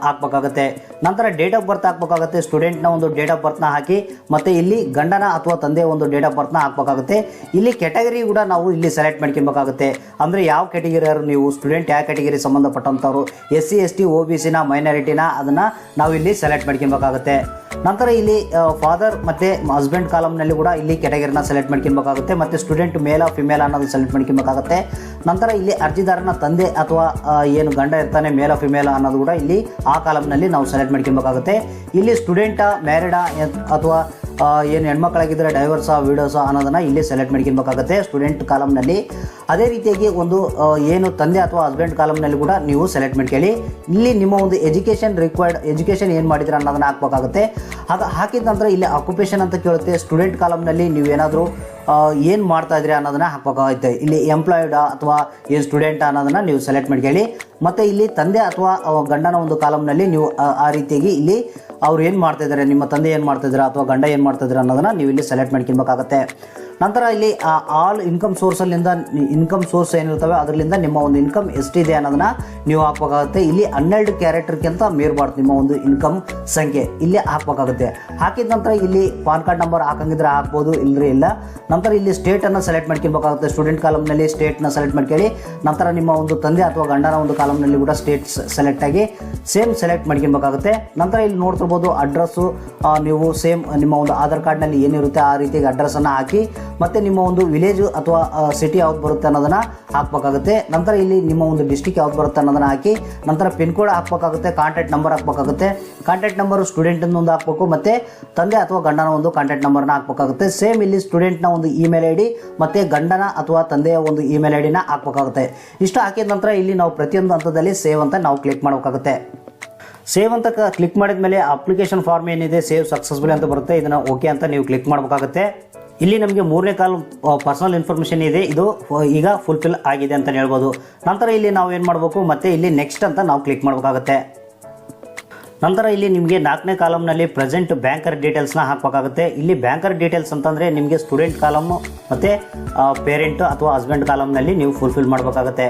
A: ಹಾಕಬೇಕಾಗುತ್ತೆ. ನಂತರ ಡೇಟ್ ಆಫ್ ಬರ್ತ್ ಹಾಕಬೇಕಾಗುತ್ತೆ. ಸ್ಟೂಡೆಂಟ್ನ ಒಂದು ಡೇಟ್ ಆಫ್ ಬರ್ತ್ನ ಹಾಕಿ, ಮತ್ತು ಇಲ್ಲಿ ಗಂಡನ ಅಥವಾ ತಂದೆಯ ಒಂದು ಡೇಟ್ ಆಫ್ ಬರ್ತ್ನ ಹಾಕಬೇಕಾಗುತ್ತೆ. ಇಲ್ಲಿ ಕ್ಯಾಟಗರಿ ಕೂಡ ನಾವು ಇಲ್ಲಿ ಸೆಲೆಕ್ಟ್ ಮಾಡ್ಕೊಬೇಕಾಗುತ್ತೆ. ಅಂದರೆ ಯಾವ ಕ್ಯಾಟಗಿರಿಯವರು ನೀವು ಸ್ಟೂಡೆಂಟ್ ಯಾವ ಕ್ಯಾಟಗಿರಿ ಸಂಬಂಧಪಟ್ಟಂಥವ್ರು, SC ST OBC ಮೈನಾರಿಟಿನ ಅದನ್ನು ನಾವು ಇಲ್ಲಿ ಸೆಲೆಕ್ಟ್ ಮಾಡ್ಕೊಬೇಕಾಗುತ್ತೆ. ನಂತರ ಇಲ್ಲಿ ಫಾದರ್ ಮತ್ತು ಹಸ್ಬೆಂಡ್ ಕಾಲಮ್ನಲ್ಲಿ ಕೂಡ ಇಲ್ಲಿ ಕ್ಯಾಟಗರಿನ ಸೆಲೆಕ್ಟ್ ಮಾಡ್ಕೊಬೇಕಾಗುತ್ತೆ. ಮತ್ತು ಸ್ಟೂಡೆಂಟ್ ಮೇಲ ಫಿಮೇಲ್ ಅನ್ನೋದು ಸೆಲೆಕ್ಟ್ ಮಾಡ್ಕೊಬೇಕಾಗುತ್ತೆ. ನಂತರ ಇಲ್ಲಿ ಅರ್ಜಿದಾರನ ತಂದೆ ಅಥವಾ ಏನು ಗಂಡ ಇರ್ತಾನೆ ಮೇಲ ಫಿಮೇಲ್ ಅನ್ನೋದು ಕೂಡ ಇಲ್ಲಿ ಆ ಕಾಲಮ್ನಲ್ಲಿ ನಾವು ಸೆಲೆಕ್ಟ್ ಮಾಡ್ಕೊಬೇಕಾಗುತ್ತೆ. ಇಲ್ಲಿ ಸ್ಟೂಡೆಂಟಾ ಮ್ಯಾರಿಡಾ ಅಥವಾ ಏನು ಹೆಣ್ಮಕ್ಳಾಗಿದ್ದರೆ ಡೈವರ್ಸಾ ವಿಡೋಸಾ ಅನ್ನೋದನ್ನು ಇಲ್ಲಿ ಸೆಲೆಕ್ಟ್ ಮಾಡ್ಕೊಬೇಕಾಗುತ್ತೆ ಸ್ಟೂಡೆಂಟ್ ಕಾಲಮ್ನಲ್ಲಿ. ಅದೇ ರೀತಿಯಾಗಿ ಒಂದು ಏನು ತಂದೆ ಅಥವಾ ಹಸ್ಬೆಂಡ್ ಕಾಲಮ್ನಲ್ಲಿ ಕೂಡ ನೀವು ಸೆಲೆಕ್ಟ್ ಮಾಡ್ಕೊಳ್ಳಿ. ಇಲ್ಲಿ ನಿಮ್ಮ ಒಂದು ಎಜುಕೇಷನ್ ಏನು ಮಾಡಿದ್ರೆ ಅನ್ನೋದನ್ನು ಹಾಕಬೇಕಾಗುತ್ತೆ. ಅದು ಹಾಕಿದ ನಂತರ ಇಲ್ಲಿ ಆಕ್ಯುಪೇಷನ್ ಅಂತ ಕೇಳುತ್ತೆ. ಸ್ಟೂಡೆಂಟ್ ಕಾಲಮ್ನಲ್ಲಿ ನೀವೇನಾದರೂ ಏನು ಮಾಡ್ತಾ ಇದ್ರಿ ಅನ್ನೋದನ್ನು ಹಾಕಬೇಕಾಗುತ್ತೆ. ಇಲ್ಲಿ ಎಂಪ್ಲಾಯ್ಡಾ ಅಥವಾ ಏನು ಸ್ಟೂಡೆಂಟಾ ಅನ್ನೋದನ್ನು ನೀವು ಸೆಲೆಕ್ಟ್ ಮಾಡ್ಕೊಳ್ಳಿ. ಮತ್ತು ಇಲ್ಲಿ ತಂದೆ ಅಥವಾ ಗಂಡನ ಒಂದು ಕಾಲಮ್ನಲ್ಲಿ ನೀವು ಆ ರೀತಿಯಾಗಿ ಇಲ್ಲಿ ಅವ್ರು ಏನು ಮಾಡ್ತಾಯಿದ್ದಾರೆ, ನಿಮ್ಮ ತಂದೆ ಏನು ಮಾಡ್ತಾಯಿದ್ದಾರೆ ಅಥವಾ ಗಂಡ ಏನು ಮಾಡ್ತಾಯಿದ್ದಾರೆ ಅನ್ನೋದನ್ನು ನೀವು ಇಲ್ಲಿ ಸೆಲೆಕ್ಟ್ ಮಾಡ್ಕೊಬೇಕಾಗತ್ತೆ. ನಂತರ ಇಲ್ಲಿ ಆಲ್ ಇನ್ಕಮ್ ಸೋರ್ಸ್ ಏನಿರ್ತವೆ ಅದರಿಂದ ನಿಮ್ಮ ಒಂದು ಇನ್ಕಮ್ ಎಷ್ಟಿದೆ ಅನ್ನೋದನ್ನು ನೀವು ಹಾಕಬೇಕಾಗುತ್ತೆ. ಇಲ್ಲಿ 12 ಕ್ಯಾರೆಕ್ಟರ್ಗಿಂತ ಮೀರಬಾರ್ದು ನಿಮ್ಮ ಒಂದು ಇನ್ಕಮ್ ಸಂಖ್ಯೆ ಇಲ್ಲಿ ಹಾಕಬೇಕಾಗುತ್ತೆ. ಹಾಕಿದ ನಂತರ ಇಲ್ಲಿ ಪಾನ್ ಕಾರ್ಡ್ ನಂಬರ್ ಹಾಕಂಗಿದ್ರೆ ಹಾಕ್ಬೋದು, ಇಲ್ಲದ್ರೆ ಇಲ್ಲ. ನಂತರ ಇಲ್ಲಿ ಸ್ಟೇಟನ್ನು ಸೆಲೆಕ್ಟ್ ಮಾಡ್ಕೊಬೇಕಾಗುತ್ತೆ. ಸ್ಟೂಡೆಂಟ್ ಕಾಲಮ್ನಲ್ಲಿ ಸ್ಟೇಟ್ನ ಸೆಲೆಕ್ಟ್ ಮಾಡ್ಕೊಳ್ಳಿ. ನಂತರ ನಿಮ್ಮ ಒಂದು ತಂದೆ ಅಥವಾ ಗಂಡನ ಒಂದು ಕಾಲಮ್ನಲ್ಲಿ ಕೂಡ ಸ್ಟೇಟ್ ಸೆಲೆಕ್ಟ್ ಆಗಿ ಸೇಮ್ ಸೆಲೆಕ್ಟ್ ಮಾಡ್ಕೊಬೇಕಾಗುತ್ತೆ. ನಂತರ ಇಲ್ಲಿ ನೋಡ್ತಿರ್ಬೋದು ಅಡ್ರೆಸ್ಸು ನೀವು ಸೇಮ್ ನಿಮ್ಮ ಒಂದು ಆಧಾರ್ ಕಾರ್ಡ್ನಲ್ಲಿ ಏನಿರುತ್ತೆ ಆ ರೀತಿಯಾಗಿ ಅಡ್ರೆಸ್ಸನ್ನು ಹಾಕಿ, ಮತ್ತು ನಿಮ್ಮ ಒಂದು ವಿಲೇಜು ಅಥವಾ ಸಿಟಿ ಯಾವ್ದು ಬರುತ್ತೆ ಅನ್ನೋದನ್ನು ಹಾಕಬೇಕಾಗುತ್ತೆ. ನಂತರ ಇಲ್ಲಿ ನಿಮ್ಮ ಒಂದು ಡಿಸ್ಟಿಕ್ ಯಾವ್ದು ಬರುತ್ತೆ ಅನ್ನೋದನ್ನು ಹಾಕಿ, ನಂತರ ಪಿನ್ ಕೋಡ್ ಹಾಕಬೇಕಾಗುತ್ತೆ, ಕಾಂಟ್ಯಾಕ್ಟ್ ನಂಬರ್ ಹಾಕಬೇಕಾಗುತ್ತೆ. ಕಾಂಟ್ಯಾಕ್ಟ್ ನಂಬರು ಸ್ಟೂಡೆಂಟಿಂದ ಒಂದು ಹಾಕಬೇಕು, ಮತ್ತು ತಂದೆ ಅಥವಾ ಗಂಡನ ಒಂದು ಕಾಂಟ್ಯಾಕ್ಟ್ ನಂಬರ್ನ ಹಾಕಬೇಕಾಗುತ್ತೆ. ಸೇಮ್ ಇಲ್ಲಿ ಸ್ಟೂಡೆಂಟ್ನ ಒಂದು ಇಮೇಲ್ ID ಮತ್ತು ಗಂಡನ ಅಥವಾ ತಂದೆಯ ಒಂದು ಇಮೇಲ್ IDನ ಹಾಕಬೇಕಾಗುತ್ತೆ. ಇಷ್ಟು ಹಾಕಿದ ನಂತರ ಇಲ್ಲಿ ನಾವು ಪ್ರತಿಯೊಂದು ಹಂತದಲ್ಲಿ ಸೇವ್ ಅಂತ ನಾವು ಕ್ಲಿಕ್ ಮಾಡಬೇಕಾಗುತ್ತೆ. ಸೇವ್ ಅಂತ ಕ್ಲಿಕ್ ಮಾಡಿದ ಮೇಲೆ ಅಪ್ಲಿಕೇಶನ್ ಫಾರ್ಮ್ ಏನಿದೆ ಸೇವ್ ಸಕ್ಸಸ್ಫುಲಿ ಅಂತ ಬರುತ್ತೆ. ಇದನ್ನು ಓಕೆ ಅಂತ ನೀವು ಕ್ಲಿಕ್ ಮಾಡಬೇಕಾಗುತ್ತೆ. ಇಲ್ಲಿ ನಮಗೆ ಮೂರನೇ ಕಾಲಮ್ ಪರ್ಸನಲ್ ಇನ್ಫಾರ್ಮೇಷನ್ ಇದೆ, ಇದು ಈಗ ಫುಲ್ಫಿಲ್ ಆಗಿದೆ ಅಂತ ಹೇಳ್ಬೋದು. ನಂತರ ಇಲ್ಲಿ ನಾವು ಏನು ಮಾಡಬೇಕು, ಮತ್ತೆ ಇಲ್ಲಿ ನೆಕ್ಸ್ಟ್ ಅಂತ ನಾವು ಕ್ಲಿಕ್ ಮಾಡಬೇಕಾಗುತ್ತೆ. ನಂತರ ಇಲ್ಲಿ ನಿಮಗೆ 4ನೇ ಕಾಲಮ್ನಲ್ಲಿ ಪ್ರೆಸೆಂಟ್ ಬ್ಯಾಂಕರ್ ಡೀಟೇಲ್ಸ್ನ ಹಾಕಬೇಕಾಗುತ್ತೆ. ಇಲ್ಲಿ ಬ್ಯಾಂಕರ್ ಡೀಟೇಲ್ಸ್ ಅಂತಂದರೆ ನಿಮಗೆ ಸ್ಟೂಡೆಂಟ್ ಕಾಲಮ್ ಮತ್ತು ಪೇರೆಂಟ್ ಅಥವಾ ಹಸ್ಬೆಂಡ್ ಕಾಲಮ್ನಲ್ಲಿ ನೀವು ಫುಲ್ಫಿಲ್ ಮಾಡಬೇಕಾಗುತ್ತೆ.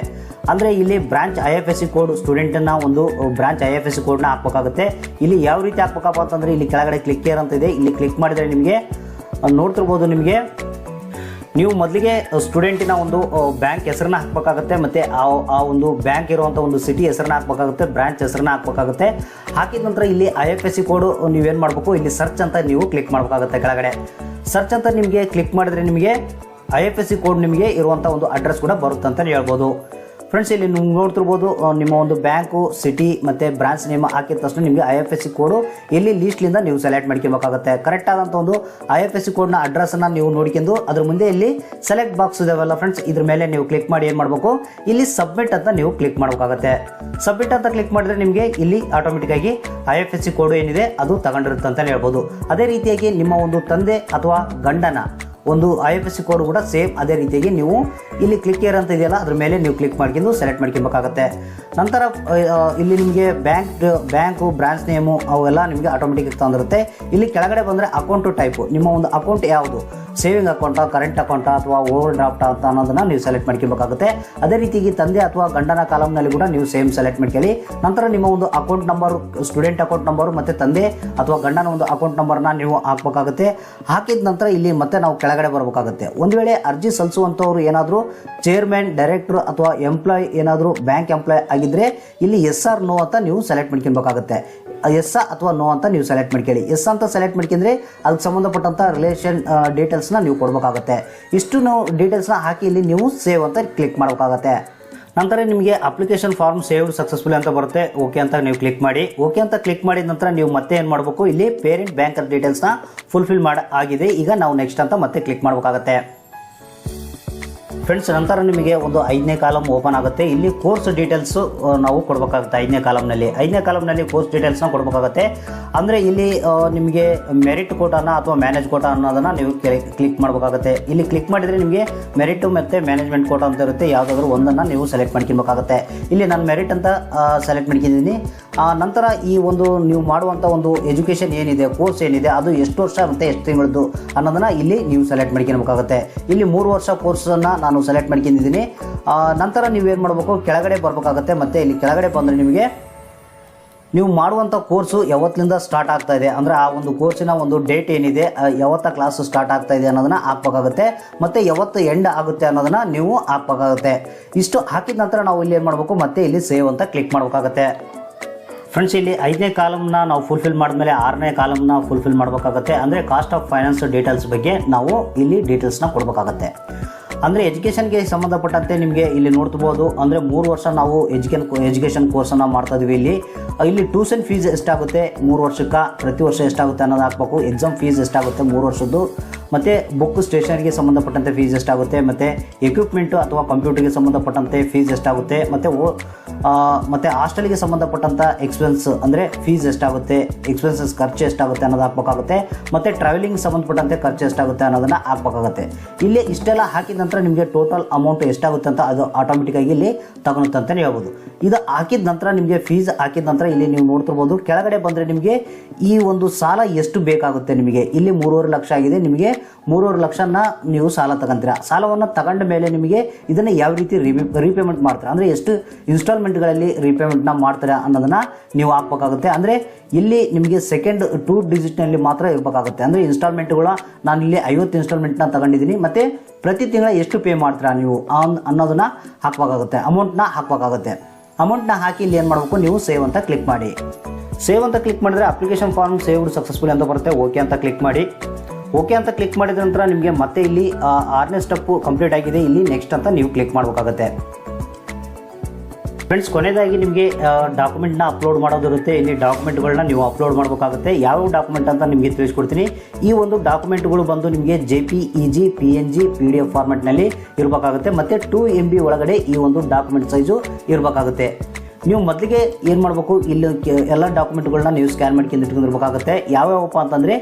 A: ಅಂದರೆ ಇಲ್ಲಿ ಬ್ರಾಂಚ್ IFSC ಕೋಡ್ ಸ್ಟೂಡೆಂಟನ್ನು ಒಂದು ಬ್ರಾಂಚ್ IFSC ಕೋಡ್ನ ಹಾಕಬೇಕಾಗುತ್ತೆ. ಇಲ್ಲಿ ಯಾವ ರೀತಿ ಹಾಕ್ಬೇಕಪ್ಪ ಅಂತಂದರೆ ಇಲ್ಲಿ ಕೆಳಗಡೆ ಕ್ಲಿಕ್ ಕೇರ್ ಅಂತ ಇದೆ, ಇಲ್ಲಿ ಕ್ಲಿಕ್ ಮಾಡಿದರೆ ನಿಮಗೆ ನೋಡ್ತಿರ್ಬೋದು, ನಿಮಗೆ ನೀವು ಮೊದಲಿಗೆ ಸ್ಟೂಡೆಂಟಿನ ಒಂದು ಬ್ಯಾಂಕ್ ಹೆಸರನ್ನ ಹಾಕಬೇಕಾಗುತ್ತೆ, ಮತ್ತು ಆ ಒಂದು ಬ್ಯಾಂಕ್ ಇರುವಂಥ ಒಂದು ಸಿಟಿ ಹೆಸರನ್ನ ಹಾಕಬೇಕಾಗುತ್ತೆ, ಬ್ರಾಂಚ್ ಹೆಸರನ್ನ ಹಾಕಬೇಕಾಗುತ್ತೆ. ಹಾಕಿದ ನಂತರ ಇಲ್ಲಿ IFSC ಕೋಡು ನೀವೇನು ಮಾಡಬೇಕು, ಇಲ್ಲಿ ಸರ್ಚ್ ಅಂತ ನೀವು ಕ್ಲಿಕ್ ಮಾಡಬೇಕಾಗುತ್ತೆ. ಕೆಳಗಡೆ ಸರ್ಚ್ ಅಂತ ನಿಮಗೆ ಕ್ಲಿಕ್ ಮಾಡಿದರೆ ನಿಮಗೆ IFSC ಕೋಡ್ ನಿಮಗೆ ಇರುವಂಥ ಒಂದು ಅಡ್ರೆಸ್ ಕೂಡ ಬರುತ್ತೆ ಅಂತ ಹೇಳ್ಬೋದು. ಫ್ರೆಂಡ್ಸ್, ಇಲ್ಲಿ ನೀವು ನೋಡ್ತಿರ್ಬೋದು, ನಿಮ್ಮ ಒಂದು ಬ್ಯಾಂಕು, ಸಿಟಿ ಮತ್ತು ಬ್ರಾಂಚ್ ನೇಮ್ ಹಾಕಿದ ತಕ್ಷಣ ನಿಮಗೆ IFSC ಕೋಡು ಇಲ್ಲಿ ಲೀಸ್ಟ್ಲಿಂದ ನೀವು ಸೆಲೆಕ್ಟ್ ಮಾಡ್ಕೊಬೇಕಾಗುತ್ತೆ. ಕರೆಕ್ಟ್ ಆದಂಥ ಒಂದು IFSC ಕೋಡ್ನ ಅಡ್ರೆಸ್ಸನ್ನು ನೀವು ನೋಡ್ಕೊಂಡು ಅದ್ರ ಮುಂದೆ ಇಲ್ಲಿ ಸೆಲೆಕ್ಟ್ ಬಾಕ್ಸ್ ಇದಾವಲ್ಲ ಫ್ರೆಂಡ್ಸ್, ಇದ್ರ ಮೇಲೆ ನೀವು ಕ್ಲಿಕ್ ಮಾಡಿ ಏನು ಮಾಡಬೇಕು, ಇಲ್ಲಿ ಸಬ್ಮಿಟ್ ಅಂತ ನೀವು ಕ್ಲಿಕ್ ಮಾಡಬೇಕಾಗುತ್ತೆ. ಸಬ್ಮಿಟ್ ಅಂತ ಕ್ಲಿಕ್ ಮಾಡಿದ್ರೆ ನಿಮಗೆ ಇಲ್ಲಿ ಆಟೋಮೆಟಿಕ್ಕಾಗಿ IFSC ಕೋಡು ಏನಿದೆ ಅದು ತಗೊಂಡಿರುತ್ತೆ ಅಂತಲೇ ಹೇಳ್ಬೋದು. ಅದೇ ರೀತಿಯಾಗಿ ನಿಮ್ಮ ಒಂದು ತಂದೆ ಅಥವಾ ಗಂಡನ ಒಂದು IFSC ಕೋಡ್ ಕೂಡ ಸೇಮ್ ಅದೇ ರೀತಿಯಾಗಿ ನೀವು ಇಲ್ಲಿ ಕ್ಲಿಕ್ ಏರ್ ಅಂತ ಇದೆಯಲ್ಲ ಅದ್ರ ಮೇಲೆ ನೀವು ಕ್ಲಿಕ್ ಮಾಡ್ಕೊಂಡು ಸೆಲೆಕ್ಟ್ ಮಾಡ್ಕೊಬೇಕಾಗತ್ತೆ. ನಂತರ ಇಲ್ಲಿ ನಿಮಗೆ ಬ್ಯಾಂಕು, ಬ್ರಾಂಚ್ ನೇಮು ಅವೆಲ್ಲ ನಿಮಗೆ ಆಟೋಮೆಟಿಕ್ ತಂದಿರುತ್ತೆ. ಇಲ್ಲಿ ಕೆಳಗಡೆ ಬಂದರೆ ಅಕೌಂಟು ಟೈಪು, ನಿಮ್ಮ ಒಂದು ಅಕೌಂಟ್ ಯಾವುದು, ಸೇವಿಂಗ್ ಅಕೌಂಟಾ, ಕರೆಂಟ್ ಅಕೌಂಟಾ ಅಥವಾ ಓವರ್ ಡ್ರಾಫ್ಟ್ ಅಂತ ಅನ್ನೋದನ್ನು ನೀವು ಸೆಲೆಕ್ಟ್ ಮಾಡ್ಕೊಬೇಕಾಗುತ್ತೆ. ಅದೇ ರೀತಿಯಾಗಿ ತಂದೆ ಅಥವಾ ಗಂಡನ ಕಾಲಮ್ನಲ್ಲಿ ಕೂಡ ನೀವು ಸೇಮ್ ಸೆಲೆಕ್ಟ್ ಮಾಡ್ಕೊಳ್ಳಿ. ನಂತರ ನಿಮ್ಮ ಒಂದು account number, student account number ಮತ್ತು ತಂದೆ ಅಥವಾ ಗಂಡನ ಒಂದು ಅಕೌಂಟ್ ನಂಬರ್ನ ನೀವು ಹಾಕಬೇಕಾಗುತ್ತೆ. ಹಾಕಿದ ನಂತರ ಇಲ್ಲಿ ಮತ್ತೆ ನಾವು ಕೆಳಗಡೆ ಬರಬೇಕಾಗುತ್ತೆ. ಒಂದು ವೇಳೆ ಅರ್ಜಿ ಸಲ್ಲಿಸುವಂಥವ್ರು ಏನಾದರೂ ಚೇರ್ಮನ್, ಡೈರೆಕ್ಟರ್ ಅಥವಾ ಎಂಪ್ಲಾಯ್ ಏನಾದರೂ ಬ್ಯಾಂಕ್ ಎಂಪ್ಲಾಯ್ ಆಗಿದ್ದರೆ ಇಲ್ಲಿ ಎಸ್ ಆರ್ ನೋ ಅಂತ ನೀವು ಸೆಲೆಕ್ಟ್ ಮಾಡ್ಕೊಬೇಕಾಗುತ್ತೆ. ಎಸ್ ಅಥವಾ ನೋ ಅಂತ ನೀವು ಸೆಲೆಕ್ಟ್ ಮಾಡ್ಕೊಳ್ಳಿ. ಎಸ್ ಅಂತ ಸೆಲೆಕ್ಟ್ ಮಾಡ್ಕೊಂಡ್ರೆ ಅದಕ್ಕೆ ಸಂಬಂಧಪಟ್ಟಂಥ ರಿಲೇಷನ್ ಡೀಟೇಲ್ಸ್ನ ನೀವು ಕೊಡಬೇಕಾಗುತ್ತೆ. ಇಷ್ಟು ನಾವು ಡೀಟೇಲ್ಸ್ನ ಹಾಕಿ ಇಲ್ಲಿ ನೀವು ಸೇವ್ ಅಂತ ಕ್ಲಿಕ್ ಮಾಡಬೇಕಾಗತ್ತೆ. ನಂತರ ನಿಮಗೆ ಅಪ್ಲಿಕೇಶನ್ ಫಾರ್ಮ್ ಸೇವ್ಡ್ ಸಕ್ಸಸ್ಫುಲಿ ಅಂತ ಬರುತ್ತೆ. ಓಕೆ ಅಂತ ನೀವು ಕ್ಲಿಕ್ ಮಾಡಿ. ಓಕೆ ಅಂತ ಕ್ಲಿಕ್ ಮಾಡಿದ ನಂತರ ನೀವು ಮತ್ತೆ ಏನು ಮಾಡಬೇಕು, ಇಲ್ಲಿ ಪೇರೆಂಟ್ ಬ್ಯಾಂಕರ್ ಡೀಟೇಲ್ಸ್ನ ಫುಲ್ಫಿಲ್ ಆಗಿದೆ. ಈಗ ನಾವು ನೆಕ್ಸ್ಟ್ ಅಂತ ಮತ್ತೆ ಕ್ಲಿಕ್ ಮಾಡಬೇಕಾಗತ್ತೆ. ಫ್ರೆಂಡ್ಸ್, ನಂತರ ನಿಮಗೆ ಒಂದು 5ನೇ ಕಾಲಮ್ ಓಪನ್ ಆಗುತ್ತೆ. ಇಲ್ಲಿ ಕೋರ್ಸ್ ಡೀಟೇಲ್ಸು ನಾವು ಕೊಡಬೇಕಾಗುತ್ತೆ. 5ನೇ ಕಾಲಮ್ನಲ್ಲಿ ಕೋರ್ಸ್ ಡೀಟೇಲ್ಸ್ನ ಕೊಡಬೇಕಾಗುತ್ತೆ. ಅಂದರೆ ಇಲ್ಲಿ ನಿಮಗೆ ಮೆರಿಟ್ ಕೋಟಾನ ಅಥವಾ ಮ್ಯಾನೇಜ್ ಕೋಟಾ ಅನ್ನೋದನ್ನು ನೀವು ಕ್ಲಿಕ್ ಮಾಡಬೇಕಾಗುತ್ತೆ. ಇಲ್ಲಿ ಕ್ಲಿಕ್ ಮಾಡಿದರೆ ನಿಮಗೆ ಮೆರಿಟು ಮತ್ತು ಮ್ಯಾನೇಜ್ಮೆಂಟ್ ಕೋಟಾ ಅಂತ ಇರುತ್ತೆ. ಯಾವುದಾದ್ರೂ ಒಂದನ್ನು ನೀವು ಸೆಲೆಕ್ಟ್ ಮಾಡ್ಕೊಬೇಕಾಗುತ್ತೆ. ಇಲ್ಲಿ ನಾನು ಮೆರಿಟ್ ಅಂತ ಸೆಲೆಕ್ಟ್ ಮಾಡ್ಕೊಂಡಿದ್ದೀನಿ. ನಂತರ ಈ ಒಂದು ನೀವು ಮಾಡುವಂಥ ಒಂದು ಎಜುಕೇಷನ್ ಏನಿದೆ, ಕೋರ್ಸ್ ಏನಿದೆ, ಅದು ಎಷ್ಟು ವರ್ಷ ಮತ್ತು ಎಷ್ಟು ತಿಂಗಳದ್ದು ಅನ್ನೋದನ್ನು ಇಲ್ಲಿ ನೀವು ಸೆಲೆಕ್ಟ್ ಮಾಡ್ಕೊಬೇಕಾಗುತ್ತೆ. ಇಲ್ಲಿ 3 ವರ್ಷ ಕೋರ್ಸನ್ನು ನಾನು ಸೆಲೆಕ್ಟ್ ಮಾಡ್ಕೊಂಡಿದ್ದೀನಿ. ನಂತರ ನೀವೇನು ಮಾಡಬೇಕು, ಕೆಳಗಡೆ ಬರಬೇಕಾಗುತ್ತೆ. ಮತ್ತು ಇಲ್ಲಿ ಕೆಳಗಡೆ ಬಂದರೆ ನಿಮಗೆ ನೀವು ಮಾಡುವಂಥ ಕೋರ್ಸು ಯಾವತ್ತಿನಿಂದ ಸ್ಟಾರ್ಟ್ ಆಗ್ತಾ ಇದೆ, ಅಂದರೆ ಆ ಒಂದು ಕೋರ್ಸಿನ ಒಂದು ಡೇಟ್ ಏನಿದೆ, ಯಾವತ್ತ ಕ್ಲಾಸು ಸ್ಟಾರ್ಟ್ ಆಗ್ತಾ ಇದೆ ಅನ್ನೋದನ್ನು ಹಾಕಬೇಕಾಗುತ್ತೆ. ಮತ್ತು ಯಾವತ್ತು ಎಂಡ್ ಆಗುತ್ತೆ ಅನ್ನೋದನ್ನು ನೀವು ಹಾಕಬೇಕಾಗುತ್ತೆ. ಇಷ್ಟು ಹಾಕಿದ ನಂತರ ನಾವು ಇಲ್ಲಿ ಏನು ಮಾಡಬೇಕು, ಮತ್ತೆ ಇಲ್ಲಿ ಸೇವ್ ಅಂತ ಕ್ಲಿಕ್ ಮಾಡಬೇಕಾಗುತ್ತೆ. ಫ್ರೆಂಡ್ಸ್, ಇಲ್ಲಿ 5ನೇ ಕಾಲಮ್ನ ನಾವು ಫುಲ್ಫಿಲ್ ಮಾಡಿದ್ಮೇಲೆ 6ನೇ ಕಾಲಮ್ನ ಫುಲ್ಫಿಲ್ ಮಾಡಬೇಕಾಗುತ್ತೆ. ಅಂದರೆ ಕಾಸ್ಟ್ ಆಫ್ ಫೈನಾನ್ಸ್ ಡೀಟೇಲ್ಸ್ ಬಗ್ಗೆ ನಾವು ಇಲ್ಲಿ ಡೀಟೇಲ್ಸ್ನ ಕೊಡಬೇಕಾಗತ್ತೆ. ಅಂದರೆ ಎಜುಕೇಷನ್ಗೆ ಸಂಬಂಧಪಟ್ಟಂತೆ ನಿಮಗೆ ಇಲ್ಲಿ ನೋಡ್ತಿರ್ಬೋದು, ಅಂದರೆ 3 ವರ್ಷ ನಾವು ಎಜುಕೇಷನ್ ಕೋರ್ಸನ್ನು ಮಾಡ್ತಾಯಿದ್ವಿ. ಇಲ್ಲಿ ಟ್ಯೂಷನ್ ಫೀಸ್ ಎಷ್ಟಾಗುತ್ತೆ 3 ವರ್ಷಕ್ಕೆ, ಪ್ರತಿ ವರ್ಷ ಎಷ್ಟಾಗುತ್ತೆ ಅನ್ನೋದು ಹಾಕಬೇಕು. ಎಕ್ಸಾಮ್ ಫೀಸ್ ಎಷ್ಟಾಗುತ್ತೆ 3 ವರ್ಷದ್ದು, ಮತ್ತು ಬುಕ್ ಸ್ಟೇಷನರಿಗೆ ಸಂಬಂಧಪಟ್ಟಂತೆ ಫೀಸ್ ಎಷ್ಟಾಗುತ್ತೆ, ಮತ್ತು ಎಕ್ವಿಪ್ಮೆಂಟು ಅಥವಾ ಕಂಪ್ಯೂಟರ್ಗೆ ಸಂಬಂಧಪಟ್ಟಂತೆ ಫೀಸ್ ಎಷ್ಟಾಗುತ್ತೆ, ಮತ್ತು ಹಾಸ್ಟೆಲ್ಗೆ ಸಂಬಂಧಪಟ್ಟಂಥ ಎಕ್ಸ್ಪೆನ್ಸ್ ಅಂದರೆ ಫೀಸ್ ಎಷ್ಟಾಗುತ್ತೆ, ಎಕ್ಸ್ಪೆನ್ಸಸ್ ಖರ್ಚು ಎಷ್ಟಾಗುತ್ತೆ ಅನ್ನೋದು ಹಾಕಬೇಕಾಗುತ್ತೆ. ಮತ್ತು ಟ್ರಾವೆಲಿಂಗ್ ಸಂಬಂಧಪಟ್ಟಂತೆ ಖರ್ಚು ಎಷ್ಟಾಗುತ್ತೆ ಅನ್ನೋದನ್ನು ಹಾಕಬೇಕಾಗುತ್ತೆ. ಇಲ್ಲಿ ಇಷ್ಟೆಲ್ಲ ಹಾಕಿದ ನಂತರ ನಿಮಗೆ ಟೋಟಲ್ ಅಮೌಂಟ್ ಎಷ್ಟಾಗುತ್ತೆ ಅಂತ ಅದು ಆಟೋಮೆಟಿಕ್ಕಾಗಿ ಇಲ್ಲಿ ತಗೊಳುತ್ತೆ ಅಂತಲೇ ಹೇಳ್ಬೋದು. ಇದು ಹಾಕಿದ ನಂತರ ನಿಮಗೆ ಫೀಸ್ ಹಾಕಿದ ನಂತರ ಇಲ್ಲಿ ನೀವು ನೋಡ್ತಿರ್ಬೋದು, ಕೆಳಗಡೆ ಬಂದರೆ ನಿಮಗೆ ಈ ಒಂದು ಸಾಲ ಎಷ್ಟು ಬೇಕಾಗುತ್ತೆ ನಿಮಗೆ. ಇಲ್ಲಿ 3.5 ಲಕ್ಷ ಆಗಿದೆ. ನಿಮಗೆ 3.5 ಲಕ್ಷನ ನೀವು ಸಾಲ ತಗೊಂತೀರಾ. ಸಾಲವನ್ನು ತಗೊಂಡ ಮೇಲೆ ನಿಮಗೆ ಇದನ್ನು ಯಾವ ರೀತಿ ರೀಪೇಮೆಂಟ್ ಮಾಡ್ತಾರೆ, ಅಂದರೆ ಎಷ್ಟು ಇನ್ಸ್ಟಾಲ್ಮೆಂಟ್ಗಳಲ್ಲಿ ರೀಪೇಮೆಂಟ್ನ ಮಾಡ್ತಾರೆ ಅನ್ನೋದನ್ನು ನೀವು ಹಾಕಬೇಕಾಗುತ್ತೆ. ಅಂದರೆ ಇಲ್ಲಿ ನಿಮಗೆ ಸೆಕೆಂಡ್ 2 ಡಿಜಿಟ್ನಲ್ಲಿ ಮಾತ್ರ ಇರಬೇಕಾಗುತ್ತೆ. ಅಂದರೆ ಇನ್ಸ್ಟಾಲ್ಮೆಂಟ್ಗಳ ನಾನು ಇಲ್ಲಿ 50 ಇನ್ಸ್ಟಾಲ್ಮೆಂಟ್ನ ತಗೊಂಡಿದ್ದೀನಿ, ಮತ್ತು ಪ್ರತಿ ತಿಂಗಳ ಎಷ್ಟು ಪೇ ಮಾಡ್ತೀರಾ ನೀವು ಅನ್ನೋದನ್ನು ಹಾಕಬೇಕಾಗುತ್ತೆ. ಅಮೌಂಟ್ನ ಹಾಕಬೇಕಾಗುತ್ತೆ. ಅಮೌಂಟ್ನ ಹಾಕಿ ಇಲ್ಲಿ ಏನು ಮಾಡಬೇಕು, ನೀವು ಸೇವ್ ಅಂತ ಕ್ಲಿಕ್ ಮಾಡಿ. ಸೇವ್ ಅಂತ ಕ್ಲಿಕ್ ಮಾಡಿದರೆ ಅಪ್ಲಿಕೇಶನ್ ಫಾರ್ಮ್ ಸೇವ್ಡ್ ಸಕ್ಸಸ್ಫುಲಿ ಅಂತ ಬರುತ್ತೆ. ಓಕೆ ಅಂತ ಕ್ಲಿಕ್ ಮಾಡಿ. ಓಕೆ ಅಂತ ಕ್ಲಿಕ್ ಮಾಡಿದ ನಂತರ ನಿಮಗೆ ಮತ್ತೆ ಇಲ್ಲಿ 6ನೇ ಸ್ಟೆಪ್ಪು ಕಂಪ್ಲೀಟ್ ಆಗಿದೆ. ಇಲ್ಲಿ ನೆಕ್ಸ್ಟ್ ಅಂತ ನೀವು ಕ್ಲಿಕ್ ಮಾಡಬೇಕಾಗುತ್ತೆ. ಫ್ರೆಂಡ್ಸ್, ಕೊನೆಯದಾಗಿ ನಿಮಗೆ ಡಾಕ್ಯುಮೆಂಟ್ನ ಅಪ್ಲೋಡ್ ಮಾಡೋದಿರುತ್ತೆ. ಇಲ್ಲಿ ಡಾಕ್ಯುಮೆಂಟ್ಗಳನ್ನ ನೀವು ಅಪ್ಲೋಡ್ ಮಾಡಬೇಕಾಗುತ್ತೆ. ಯಾವ ಡಾಕ್ಯುಮೆಂಟ್ ಅಂತ ನಿಮಗೆ ತಿಳಿಸ್ಕೊಡ್ತೀನಿ. ಈ ಒಂದು ಡಾಕ್ಯುಮೆಂಟ್ಗಳು ಬಂದು ನಿಮಗೆ JPEG, PNG, PDF ಫಾರ್ಮೆಟ್ನಲ್ಲಿ ಇರಬೇಕಾಗುತ್ತೆ. ಮತ್ತು 2 MB ಒಳಗಡೆ ಈ ಒಂದು ಡಾಕ್ಯುಮೆಂಟ್ ಸೈಜು ಇರಬೇಕಾಗುತ್ತೆ. ನೀವು ಮೊದಲಿಗೆ ಏನು ಮಾಡಬೇಕು, ಇಲ್ಲಿ ಎಲ್ಲ ಡಾಕ್ಯುಮೆಂಟ್ಗಳನ್ನ ನೀವು ಸ್ಕ್ಯಾನ್ ಮಾಡ್ಕೊಂಡು ಇಟ್ಕೊಂಡಿರ್ಬೇಕಾಗುತ್ತೆ. ಯಾವ್ಯಾವಪ್ಪ ಅಂತಂದರೆ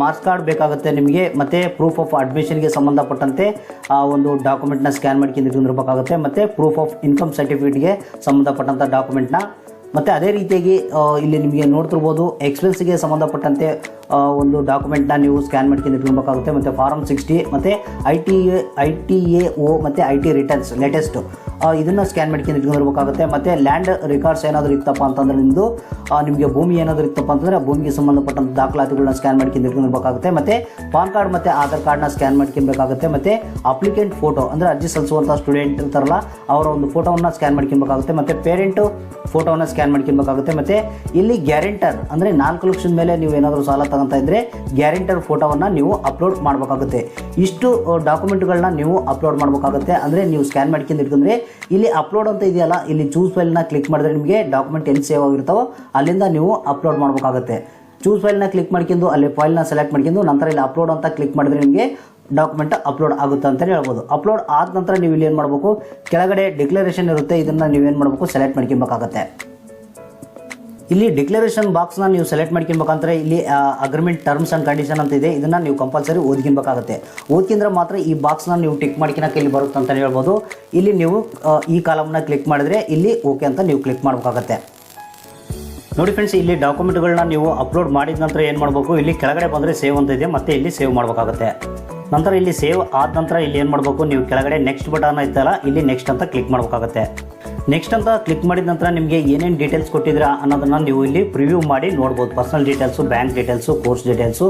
A: ಮಾರ್ಕ್ಸ್ ಕಾರ್ಡ್ ಬೇಕಾಗುತ್ತೆ ನಿಮಗೆ, ಮತ್ತು ಪ್ರೂಫ್ ಆಫ್ ಅಡ್ಮಿಷನ್ಗೆ ಸಂಬಂಧಪಟ್ಟಂತೆ ಒಂದು ಡಾಕ್ಯುಮೆಂಟ್ನ ಸ್ಕ್ಯಾನ್ ಮಾಡ್ಕೊಂಡು ಇಟ್ಕೊಂಡಿರ್ಬೇಕಾಗುತ್ತೆ, ಮತ್ತು ಪ್ರೂಫ್ ಆಫ್ ಇನ್ಕಮ್ ಸರ್ಟಿಫಿಕೇಟ್ಗೆ ಸಂಬಂಧಪಟ್ಟಂಥ ಡಾಕ್ಯುಮೆಂಟ್ನ, ಮತ್ತು ಅದೇ ರೀತಿಯಾಗಿ ಇಲ್ಲಿ ನಿಮಗೆ ನೋಡ್ತಿರ್ಬೋದು ಎಕ್ಸ್ಪೆನ್ಸಿಗೆ ಸಂಬಂಧಪಟ್ಟಂತೆ ಒಂದು ಡಾಕ್ಯುಮೆಂಟ್ನ ನೀವು ಸ್ಕ್ಯಾನ್ ಮಾಡ್ಕೊಂಡು ಇಟ್ಕೊಬೇಕಾಗುತ್ತೆ. ಮತ್ತು ಫಾರಮ್ 60 ಮತ್ತು ITAO ಮತ್ತು IT ರಿಟರ್ನ್ಸ್ ಲೇಟೆಸ್ಟ್ ಇದನ್ನು ಸ್ಕ್ಯಾನ್ ಮಾಡ್ಕೊಂಡು ಇಟ್ಕೊಂಡಿರ್ಬೇಕಾಗುತ್ತೆ. ಮತ್ತು ಲ್ಯಾಂಡ್ ರೆಕಾರ್ಡ್ಸ್ ಏನಾದರೂ ಇತ್ತಪ್ಪ ಅಂತಂದರೆ ನಿಮಗೆ ಭೂಮಿ ಏನಾದರೂ ಇತ್ತಪ್ಪ ಅಂತಂದರೆ ಆ ಭೂಮಿಗೆ ಸಂಬಂಧಪಟ್ಟಂಥ ದಾಖಲಾತಿಗಳನ್ನ ಸ್ಕ್ಯಾನ್ ಮಾಡ್ಕೊಂಡು ಇಟ್ಕೊಂಡಿರ್ಬೇಕಾಗುತ್ತೆ. ಮತ್ತು ಪಾನ್ ಕಾರ್ಡ್ ಮತ್ತು ಆಧಾರ್ ಕಾರ್ಡ್ನ ಸ್ಕ್ಯಾನ್ ಮಾಡ್ಕೊಬೇಕಾಗುತ್ತೆ. ಮತ್ತು ಅಪ್ಲಿಕೆಂಟ್ ಫೋಟೋ ಅಂದರೆ ಅರ್ಜಿ ಸಲ್ಲಿಸುವಂಥ ಸ್ಟೂಡೆಂಟ್ ಇರ್ತಾರಲ್ಲ ಅವರ ಒಂದು ಫೋಟೋವನ್ನು ಸ್ಕ್ಯಾನ್ ಮಾಡ್ಕೊಬೇಕಾಗುತ್ತೆ. ಮತ್ತು ಪೇರೆಂಟು ಫೋಟೋವನ್ನು ಸ್ಕ್ಯಾನ್ ಮಾಡ್ಕೊಬೇಕಾಗುತ್ತೆ. ಮತ್ತು ಇಲ್ಲಿ ಗ್ಯಾರಂಟರ್ ಅಂದರೆ 4 ಲಕ್ಷದ ಮೇಲೆ ನೀವು ಏನಾದರೂ ಸಾಲ ತಗೊತಾ ಇದ್ದರೆ ಗ್ಯಾರಂಟರ್ ಫೋಟೋವನ್ನು ನೀವು ಅಪ್ಲೋಡ್ ಮಾಡಬೇಕಾಗುತ್ತೆ. ಇಷ್ಟು ಡಾಕ್ಯುಮೆಂಟ್ಗಳನ್ನ ನೀವು ಅಪ್ಲೋಡ್ ಮಾಡಬೇಕಾಗುತ್ತೆ. ಅಂದರೆ ನೀವು ಸ್ಕ್ಯಾನ್ ಮಾಡ್ಕೊಂಡು ಇಟ್ಕೊಂಡ್ರೆ ಇಲ್ಲಿ ಅಪ್ಲೋಡ್ ಅಂತ ಇದೆಯಲ್ಲ, ಇಲ್ಲಿ ಚೂಸ್ ಫೈಲ್ನ ಕ್ಲಿಕ್ ಮಾಡಿದ್ರೆ ನಿಮಗೆ ಡಾಕ್ಯುಮೆಂಟ್ ಎಲ್ಲಿ ಸೇವ್ ಆಗಿರ್ತಾವೋ ಅಲ್ಲಿಂದ ನೀವು ಅಪ್ಲೋಡ್ ಮಾಡಬೇಕಾಗುತ್ತೆ. ಚೂಸ್ ಫೈಲ್ನ ಕ್ಲಿಕ್ ಮಾಡ್ಕೊಂಡು ಅಲ್ಲಿ ಫೈಲ್ನ ಸೆಲೆಕ್ಟ್ ಮಾಡ್ಕೊಂಡು ನಂತರ ಇಲ್ಲಿ ಅಪ್ಲೋಡ್ ಅಂತ ಕ್ಲಿಕ್ ಮಾಡಿದ್ರೆ ನಿಮಗೆ ಡಾಕ್ಯುಮೆಂಟ್ ಅಪ್ಲೋಡ್ ಆಗುತ್ತೆ ಅಂತಲೇ ಹೇಳ್ಬೋದು. ಅಪ್ಲೋಡ್ ಆದ ನಂತರ ನೀವು ಇಲ್ಲಿ ಏನು ಮಾಡಬೇಕು, ಕೆಳಗಡೆ ಡಿಕ್ಲರೇಷನ್ ಇರುತ್ತೆ, ಇದನ್ನು ನೀವೇನು ಮಾಡಬೇಕು ಸೆಲೆಕ್ಟ್ ಮಾಡ್ಕೊಬೇಕಾಗತ್ತೆ. ಇಲ್ಲಿ ಡಿಕ್ಲರೇಷನ್ ಬಾಕ್ಸ್ನ ನೀವು ಸೆಲೆಕ್ಟ್ ಮಾಡ್ಕೊಬೇಕಂದ್ರೆ ಇಲ್ಲಿ ಅಗ್ರಿಮೆಂಟ್ ಟರ್ಮ್ಸ್ ಆ್ಯಂಡ್ ಕಂಡೀಷನ್ ಅಂತ ಇದೆ, ಇದನ್ನು ನೀವು ಕಂಪಲ್ಸರಿ ಓದ್ಕೊಬೇಕಾಗುತ್ತೆ. ಓದ್ಕೊಂಡ್ರೆ ಮಾತ್ರ ಈ ಬಾಕ್ಸ್ನ ನೀವು ಟಿಕ್ ಮಾಡ್ಕೊಳಕ್ಕೆ ಇಲ್ಲಿ ಬರುತ್ತೆ ಅಂತಲೇ ಹೇಳ್ಬೋದು. ಇಲ್ಲಿ ನೀವು ಈ ಕಾಲಮ್ನ ಕ್ಲಿಕ್ ಮಾಡಿದ್ರೆ ಇಲ್ಲಿ ಓಕೆ ಅಂತ ನೀವು ಕ್ಲಿಕ್ ಮಾಡಬೇಕಾಗತ್ತೆ. ನೋಡಿ ಫ್ರೆಂಡ್ಸ್, ಇಲ್ಲಿ ಡಾಕ್ಯುಮೆಂಟ್ಗಳನ್ನ ನೀವು ಅಪ್ಲೋಡ್ ಮಾಡಿದ ನಂತರ ಏನು ಮಾಡಬೇಕು, ಇಲ್ಲಿ ಕೆಳಗಡೆ ಬಂದರೆ ಸೇವ್ ಅಂತ ಇದೆ, ಮತ್ತೆ ಇಲ್ಲಿ ಸೇವ್ ಮಾಡಬೇಕಾಗುತ್ತೆ. ನಂತರ ಇಲ್ಲಿ ಸೇವ್ ಆದ ನಂತರ ಇಲ್ಲಿ ಏನು ಮಾಡಬೇಕು, ನೀವು ಕೆಳಗಡೆ ನೆಕ್ಸ್ಟ್ ಬಟನ್ ಐತಲ್ಲ ಇಲ್ಲಿ ನೆಕ್ಸ್ಟ್ ಅಂತ ಕ್ಲಿಕ್ ಮಾಡಬೇಕಾಗುತ್ತೆ. ನೆಕ್ಸ್ಟ್ ಅಂತ ಕ್ಲಿಕ್ ಮಾಡಿದ ನಂತರ ನಿಮಗೆ ಏನೇನು ಡೀಟೇಲ್ಸ್ ಕೊಟ್ಟಿದ್ದೀರಾ ಅನ್ನೋದನ್ನು ನೀವು ಇಲ್ಲಿ ಪ್ರಿವ್ಯೂ ಮಾಡಿ ನೋಡ್ಬೋದು. Personal details, bank details, course details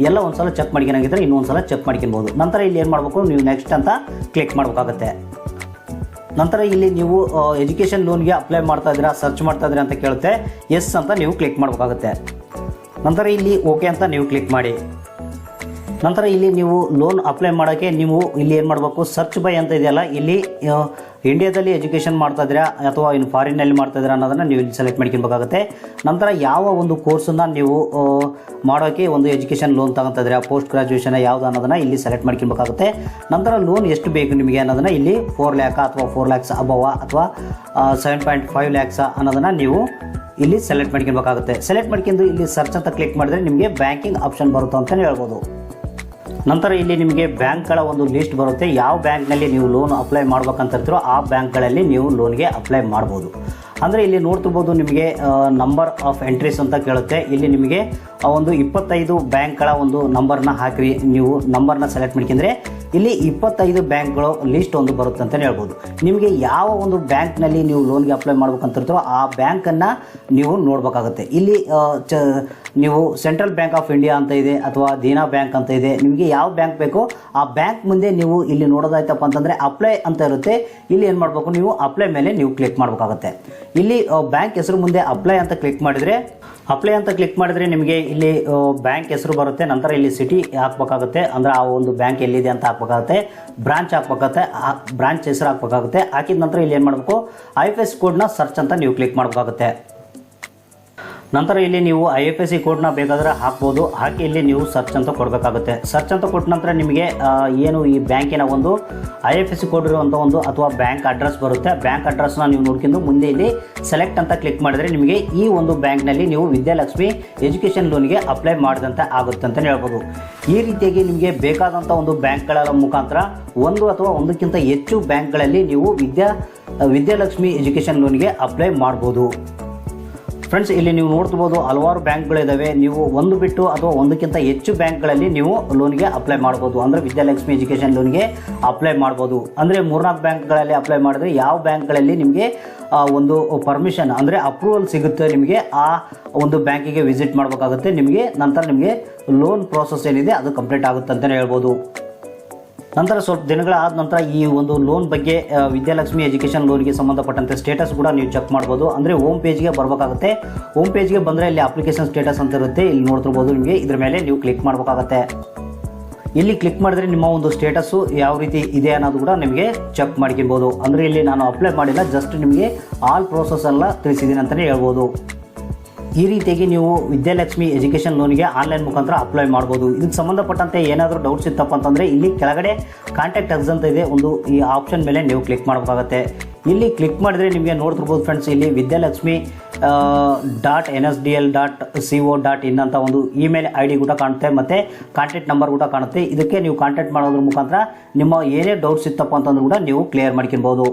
A: ಎಲ್ಲ ಒಂದ್ಸಲ ಚೆಕ್ ಮಾಡ್ಕೊಳಂಗಿದ್ರೆ ಇನ್ನೊಂದ್ಸಲ ಚೆಕ್ ಮಾಡ್ಕೊಬೋದು. ನಂತರ ಇಲ್ಲಿ ಏನು ಮಾಡಬೇಕು, ನೀವು ನೆಕ್ಸ್ಟ್ ಅಂತ ಕ್ಲಿಕ್ ಮಾಡಬೇಕಾಗುತ್ತೆ. ನಂತರ ಇಲ್ಲಿ ನೀವು ಎಜುಕೇಷನ್ ಲೋನ್ಗೆ ಅಪ್ಲೈ ಮಾಡ್ತಾ ಇದ್ದೀರಾ, ಸರ್ಚ್ ಮಾಡ್ತಾ ಇದ್ದೀರಾ ಅಂತ ಕೇಳುತ್ತೆ. ಎಸ್ ಅಂತ ನೀವು ಕ್ಲಿಕ್ ಮಾಡಬೇಕಾಗುತ್ತೆ. ನಂತರ ಇಲ್ಲಿ ಓಕೆ ಅಂತ ನೀವು ಕ್ಲಿಕ್ ಮಾಡಿ. ನಂತರ ಇಲ್ಲಿ ನೀವು ಲೋನ್ ಅಪ್ಲೈ ಮಾಡೋಕ್ಕೆ ನೀವು ಇಲ್ಲಿ ಏನು ಮಾಡಬೇಕು, ಸರ್ಚ್ ಬೈ ಅಂತ ಇದೆಯಲ್ಲ ಇಲ್ಲಿ ಇಂಡಿಯಾದಲ್ಲಿ ಎಜುಕೇಷನ್ ಮಾಡ್ತಾ ಇದ್ದೀರಾ ಅಥವಾ ಇನ್ನು ಫಾರಿನ್ನಲ್ಲಿ ಮಾಡ್ತಾ ಇದ್ದೀರಾ ಅನ್ನೋದನ್ನು ನೀವು ಇಲ್ಲಿ ಸೆಲೆಕ್ಟ್ ಮಾಡ್ಕೊಬೇಕಾಗುತ್ತೆ. ನಂತರ ಯಾವ ಒಂದು ಕೋರ್ಸನ್ನು ನೀವು ಮಾಡೋಕ್ಕೆ ಒಂದು ಎಜುಕೇಷನ್ ಲೋನ್ ತಗೊತಾ ಇದ್ದೀರಾ, ಪೋಸ್ಟ್ ಗ್ರಾಜುಯೇಷನ್ ಯಾವುದು ಅನ್ನೋದನ್ನು ಇಲ್ಲಿ ಸೆಲೆಕ್ಟ್ ಮಾಡ್ಕೊಬೇಕಾಗುತ್ತೆ. ನಂತರ ಲೋನ್ ಎಷ್ಟು ಬೇಕು ನಿಮಗೆ ಅನ್ನೋದನ್ನು ಇಲ್ಲಿ 4 ಲ್ಯಾಕ್ ಅಥವಾ 4 ಲ್ಯಾಕ್ಸ್ ಅಬವ ಅಥವಾ 7.5 ಲ್ಯಾಕ್ಸ್ ಅನ್ನೋದನ್ನು ನೀವು ಇಲ್ಲಿ ಸೆಲೆಕ್ಟ್ ಮಾಡ್ಕೊಬೇಕಾಗುತ್ತೆ. ಸೆಲೆಕ್ಟ್ ಮಾಡ್ಕೊಂಡು ಇಲ್ಲಿ ಸರ್ಚ್ ಅಂತ ಕ್ಲಿಕ್ ಮಾಡಿದ್ರೆ ನಿಮಗೆ ಬ್ಯಾಂಕಿಂಗ್ ಆಪ್ಷನ್ ಬರುತ್ತೆ ಅಂತಲೇ ಹೇಳ್ಬೋದು. ನಂತರ ಇಲ್ಲಿ ನಿಮಗೆ ಬ್ಯಾಂಕ್ಗಳ ಒಂದು ಲಿಸ್ಟ್ ಬರುತ್ತೆ. ಯಾವ ಬ್ಯಾಂಕ್ನಲ್ಲಿ ನೀವು ಲೋನ್ ಅಪ್ಲೈ ಮಾಡ್ಬೇಕಂತ ಇರ್ತೀರೋ ಆ ಬ್ಯಾಂಕ್ಗಳಲ್ಲಿ ನೀವು ಲೋನ್ಗೆ ಅಪ್ಲೈ ಮಾಡ್ಬೋದು. ಅಂದರೆ ಇಲ್ಲಿ ನೋಡ್ತಿರ್ಬೋದು ನಿಮಗೆ ನಂಬರ್ ಆಫ್ ಎಂಟ್ರೀಸ್ ಅಂತ ಕೇಳುತ್ತೆ. ಇಲ್ಲಿ ನಿಮಗೆ ಒಂದು 25 ಬ್ಯಾಂಕ್ಗಳ ಒಂದು ನಂಬರ್ನ ಹಾಕಿ ನೀವು ನಂಬರ್ನ ಸೆಲೆಕ್ಟ್ ಮಾಡ್ಕೊಂಡ್ರೆ ಇಲ್ಲಿ 25 ಬ್ಯಾಂಕ್ಗಳು ಲಿಸ್ಟ್ ಒಂದು ಬರುತ್ತೆ ಅಂತಲೇ ಹೇಳ್ಬೋದು. ನಿಮಗೆ ಯಾವ ಒಂದು ಬ್ಯಾಂಕ್ನಲ್ಲಿ ನೀವು ಲೋನ್ಗೆ ಅಪ್ಲೈ ಮಾಡ್ಬೇಕಂತಿರ್ತೀರೋ ಆ ಬ್ಯಾಂಕನ್ನು ನೀವು ನೋಡಬೇಕಾಗುತ್ತೆ. ಇಲ್ಲಿ ನೀವು ಸೆಂಟ್ರಲ್ ಬ್ಯಾಂಕ್ ಆಫ್ ಇಂಡಿಯಾ ಅಂತ ಇದೆ ಅಥವಾ ದೇನಾ ಬ್ಯಾಂಕ್ ಅಂತ ಇದೆ, ನಿಮಗೆ ಯಾವ ಬ್ಯಾಂಕ್ ಬೇಕೋ ಆ ಬ್ಯಾಂಕ್ ಮುಂದೆ ನೀವು ಇಲ್ಲಿ ನೋಡೋದಾಯ್ತಪ್ಪ ಅಂತಂದರೆ ಅಪ್ಲೈ ಅಂತ ಇರುತ್ತೆ. ಇಲ್ಲಿ ಏನು ಮಾಡಬೇಕು, ನೀವು ಅಪ್ಲೈ ಮೇಲೆ ನೀವು ಕ್ಲಿಕ್ ಮಾಡಬೇಕಾಗುತ್ತೆ. ಇಲ್ಲಿ ಬ್ಯಾಂಕ್ ಹೆಸರು ಮುಂದೆ ಅಪ್ಲೈ ಅಂತ ಕ್ಲಿಕ್ ಮಾಡಿದರೆ ನಿಮಗೆ ಇಲ್ಲಿ ಬ್ಯಾಂಕ್ ಹೆಸರು ಬರುತ್ತೆ. ನಂತರ ಇಲ್ಲಿ ಸಿಟಿ ಹಾಕಬೇಕಾಗುತ್ತೆ, ಅಂದರೆ ಆ ಒಂದು ಬ್ಯಾಂಕ್ ಎಲ್ಲಿದೆ ಅಂತ ಹಾಕಬೇಕಾಗುತ್ತೆ. ಬ್ರಾಂಚ್ ಹಾಕಬೇಕಾಗುತ್ತೆ, ಬ್ರಾಂಚ್ ಹೆಸರು ಹಾಕಬೇಕಾಗುತ್ತೆ. ಹಾಕಿದ ನಂತರ ಇಲ್ಲಿ ಏನು ಮಾಡಬೇಕು, IFSC ಕೋಡ್ನ ಸರ್ಚ್ ಅಂತ ನೀವು ಕ್ಲಿಕ್ ಮಾಡಬೇಕಾಗುತ್ತೆ. ನಂತರ ಇಲ್ಲಿ ನೀವು IFSC ಕೋಡ್ನ ಬೇಕಾದರೆ ಹಾಕ್ಬೋದು. ಹಾಕಿ ಇಲ್ಲಿ ನೀವು ಸರ್ಚ್ ಅಂತ ಕೊಡಬೇಕಾಗುತ್ತೆ. ಸರ್ಚ್ ಅಂತ ಕೊಟ್ಟ ನಂತರ ನಿಮಗೆ ಏನು ಈ ಬ್ಯಾಂಕಿನ ಒಂದು IFSC ಕೋಡ್ ಇರುವಂಥ ಒಂದು ಅಥವಾ ಬ್ಯಾಂಕ್ ಅಡ್ರೆಸ್ ಬರುತ್ತೆ. ಬ್ಯಾಂಕ್ ಅಡ್ರೆಸ್ನ ನೀವು ನೋಡ್ಕೊಂಡು ಮುಂದೆ ಇಲ್ಲಿ ಸೆಲೆಕ್ಟ್ ಅಂತ ಕ್ಲಿಕ್ ಮಾಡಿದರೆ ನಿಮಗೆ ಈ ಒಂದು ಬ್ಯಾಂಕ್ನಲ್ಲಿ ನೀವು ವಿದ್ಯಾಲಕ್ಷ್ಮಿ ಎಜುಕೇಷನ್ ಲೋನ್ಗೆ ಅಪ್ಲೈ ಮಾಡಿದಂತೆ ಆಗುತ್ತೆ ಅಂತಲೇ ಹೇಳ್ಬೋದು. ಈ ರೀತಿಯಾಗಿ ನಿಮಗೆ ಬೇಕಾದಂಥ ಒಂದು ಬ್ಯಾಂಕ್ಗಳ ಮುಖಾಂತರ ಒಂದು ಅಥವಾ ಒಂದಕ್ಕಿಂತ ಹೆಚ್ಚು ಬ್ಯಾಂಕ್ಗಳಲ್ಲಿ ನೀವು ವಿದ್ಯಾಲಕ್ಷ್ಮಿ ಎಜುಕೇಷನ್ ಲೋನ್ಗೆ ಅಪ್ಲೈ ಮಾಡ್ಬೋದು. ಫ್ರೆಂಡ್ಸ್, ಇಲ್ಲಿ ನೀವು ನೋಡ್ತಿರ್ಬೋದು ಹಲವಾರು ಬ್ಯಾಂಕ್ಗಳಿದ್ದಾವೆ. ನೀವು ಒಂದು ಬಿಟ್ಟು ಅಥವಾ ಒಂದಕ್ಕಿಂತ ಹೆಚ್ಚು ಬ್ಯಾಂಕ್ಗಳಲ್ಲಿ ನೀವು ಲೋನ್ಗೆ ಅಪ್ಲೈ ಮಾಡ್ಬೋದು. ಅಂದರೆ ವಿದ್ಯಾಲಕ್ಷ್ಮಿ ಎಜುಕೇಷನ್ ಲೋನ್ಗೆ ಅಪ್ಲೈ ಮಾಡ್ಬೋದು. ಅಂದರೆ 3-4 ಬ್ಯಾಂಕ್ಗಳಲ್ಲಿ ಅಪ್ಲೈ ಮಾಡಿದ್ರೆ ಯಾವ ಬ್ಯಾಂಕ್ಗಳಲ್ಲಿ ನಿಮಗೆ ಒಂದು ಪರ್ಮಿಷನ್ ಅಂದರೆ ಅಪ್ರೂವಲ್ ಸಿಗುತ್ತೆ, ನಿಮಗೆ ಆ ಒಂದು ಬ್ಯಾಂಕಿಗೆ ವಿಸಿಟ್ ಮಾಡಬೇಕಾಗುತ್ತೆ. ನಿಮಗೆ ನಂತರ ನಿಮಗೆ ಲೋನ್ ಪ್ರೋಸೆಸ್ ಏನಿದೆ ಅದು ಕಂಪ್ಲೀಟ್ ಆಗುತ್ತೆ ಅಂತಲೇ ಹೇಳ್ಬೋದು. ನಂತರ ಸ್ವಲ್ಪ ದಿನಗಳಾದ ನಂತರ ಈ ಒಂದು ಲೋನ್ ಬಗ್ಗೆ ವಿದ್ಯಾಲಕ್ಷ್ಮಿ ಎಜುಕೇಷನ್ ಲೋನ್ಗೆ ಸಂಬಂಧಪಟ್ಟಂತೆ ಸ್ಟೇಟಸ್ ಕೂಡ ನೀವು ಚೆಕ್ ಮಾಡ್ಬೋದು. ಅಂದರೆ ಹೋಮ್ ಪೇಜ್ಗೆ ಬರಬೇಕಾಗುತ್ತೆ. ಹೋಮ್ ಪೇಜ್ಗೆ ಬಂದರೆ ಇಲ್ಲಿ ಅಪ್ಲಿಕೇಶನ್ ಸ್ಟೇಟಸ್ ಅಂತ ಇರುತ್ತೆ, ಇಲ್ಲಿ ನೋಡ್ತಿರ್ಬೋದು. ನಿಮಗೆ ಇದ್ರ ಮೇಲೆ ನೀವು ಕ್ಲಿಕ್ ಮಾಡಬೇಕಾಗತ್ತೆ. ಇಲ್ಲಿ ಕ್ಲಿಕ್ ಮಾಡಿದ್ರೆ ನಿಮ್ಮ ಒಂದು ಸ್ಟೇಟಸ್ಸು ಯಾವ ರೀತಿ ಇದೆ ಅನ್ನೋದು ಕೂಡ ನಿಮಗೆ ಚೆಕ್ ಮಾಡ್ಕೊಬೋದು. ಅಂದರೆ ಇಲ್ಲಿ ನಾನು ಅಪ್ಲೈ ಮಾಡಿಲ್ಲ, ಜಸ್ಟ್ ನಿಮಗೆ ಆಲ್ ಪ್ರೋಸೆಸ್ ಎಲ್ಲ ತಿಳಿಸಿದ್ದೀನಿ ಅಂತಲೇ ಹೇಳ್ಬೋದು. ಈ ರೀತಿಯಾಗಿ ನೀವು ವಿದ್ಯಾಲಕ್ಷ್ಮಿ ಎಜುಕೇಷನ್ ಲೋನ್ಗೆ ಆನ್ಲೈನ್ ಮುಖಾಂತರ ಅಪ್ಲೈ ಮಾಡ್ಬೋದು. ಇದಕ್ಕೆ ಸಂಬಂಧಪಟ್ಟಂತೆ ಏನಾದರೂ ಡೌಟ್ಸ್ ಇತ್ತಪ್ಪ ಅಂತಂದರೆ ಇಲ್ಲಿ ಕೆಳಗಡೆ ಕಾಂಟ್ಯಾಕ್ಟ್ ಅಸ್ ಅಂತ ಇದೆ, ಒಂದು ಈ ಆಪ್ಷನ್ ಮೇಲೆ ನೀವು ಕ್ಲಿಕ್ ಮಾಡಬೇಕಾಗುತ್ತೆ. ಇಲ್ಲಿ ಕ್ಲಿಕ್ ಮಾಡಿದರೆ ನಿಮಗೆ ನೋಡ್ತಿರ್ಬೋದು ಫ್ರೆಂಡ್ಸ್, ಇಲ್ಲಿ ವಿದ್ಯಾಲಕ್ಷ್ಮಿ .nsdl.co.in ಅಂತ ಒಂದು ಇಮೇಲ್ ID ಕೂಡ ಕಾಣುತ್ತೆ ಮತ್ತು ಕಾಂಟ್ಯಾಕ್ಟ್ ನಂಬರ್ ಕೂಡ ಕಾಣುತ್ತೆ. ಇದಕ್ಕೆ ನೀವು ಕಾಂಟ್ಯಾಕ್ಟ್ ಮಾಡೋದ್ರ ಮುಖಾಂತರ ನಿಮ್ಮ ಏನೇ ಡೌಟ್ಸ್ ಇತ್ತಪ್ಪ ಅಂತಂದ್ರೂ ಕೂಡ ನೀವು ಕ್ಲಿಯರ್ ಮಾಡ್ಕೊಬೋದು.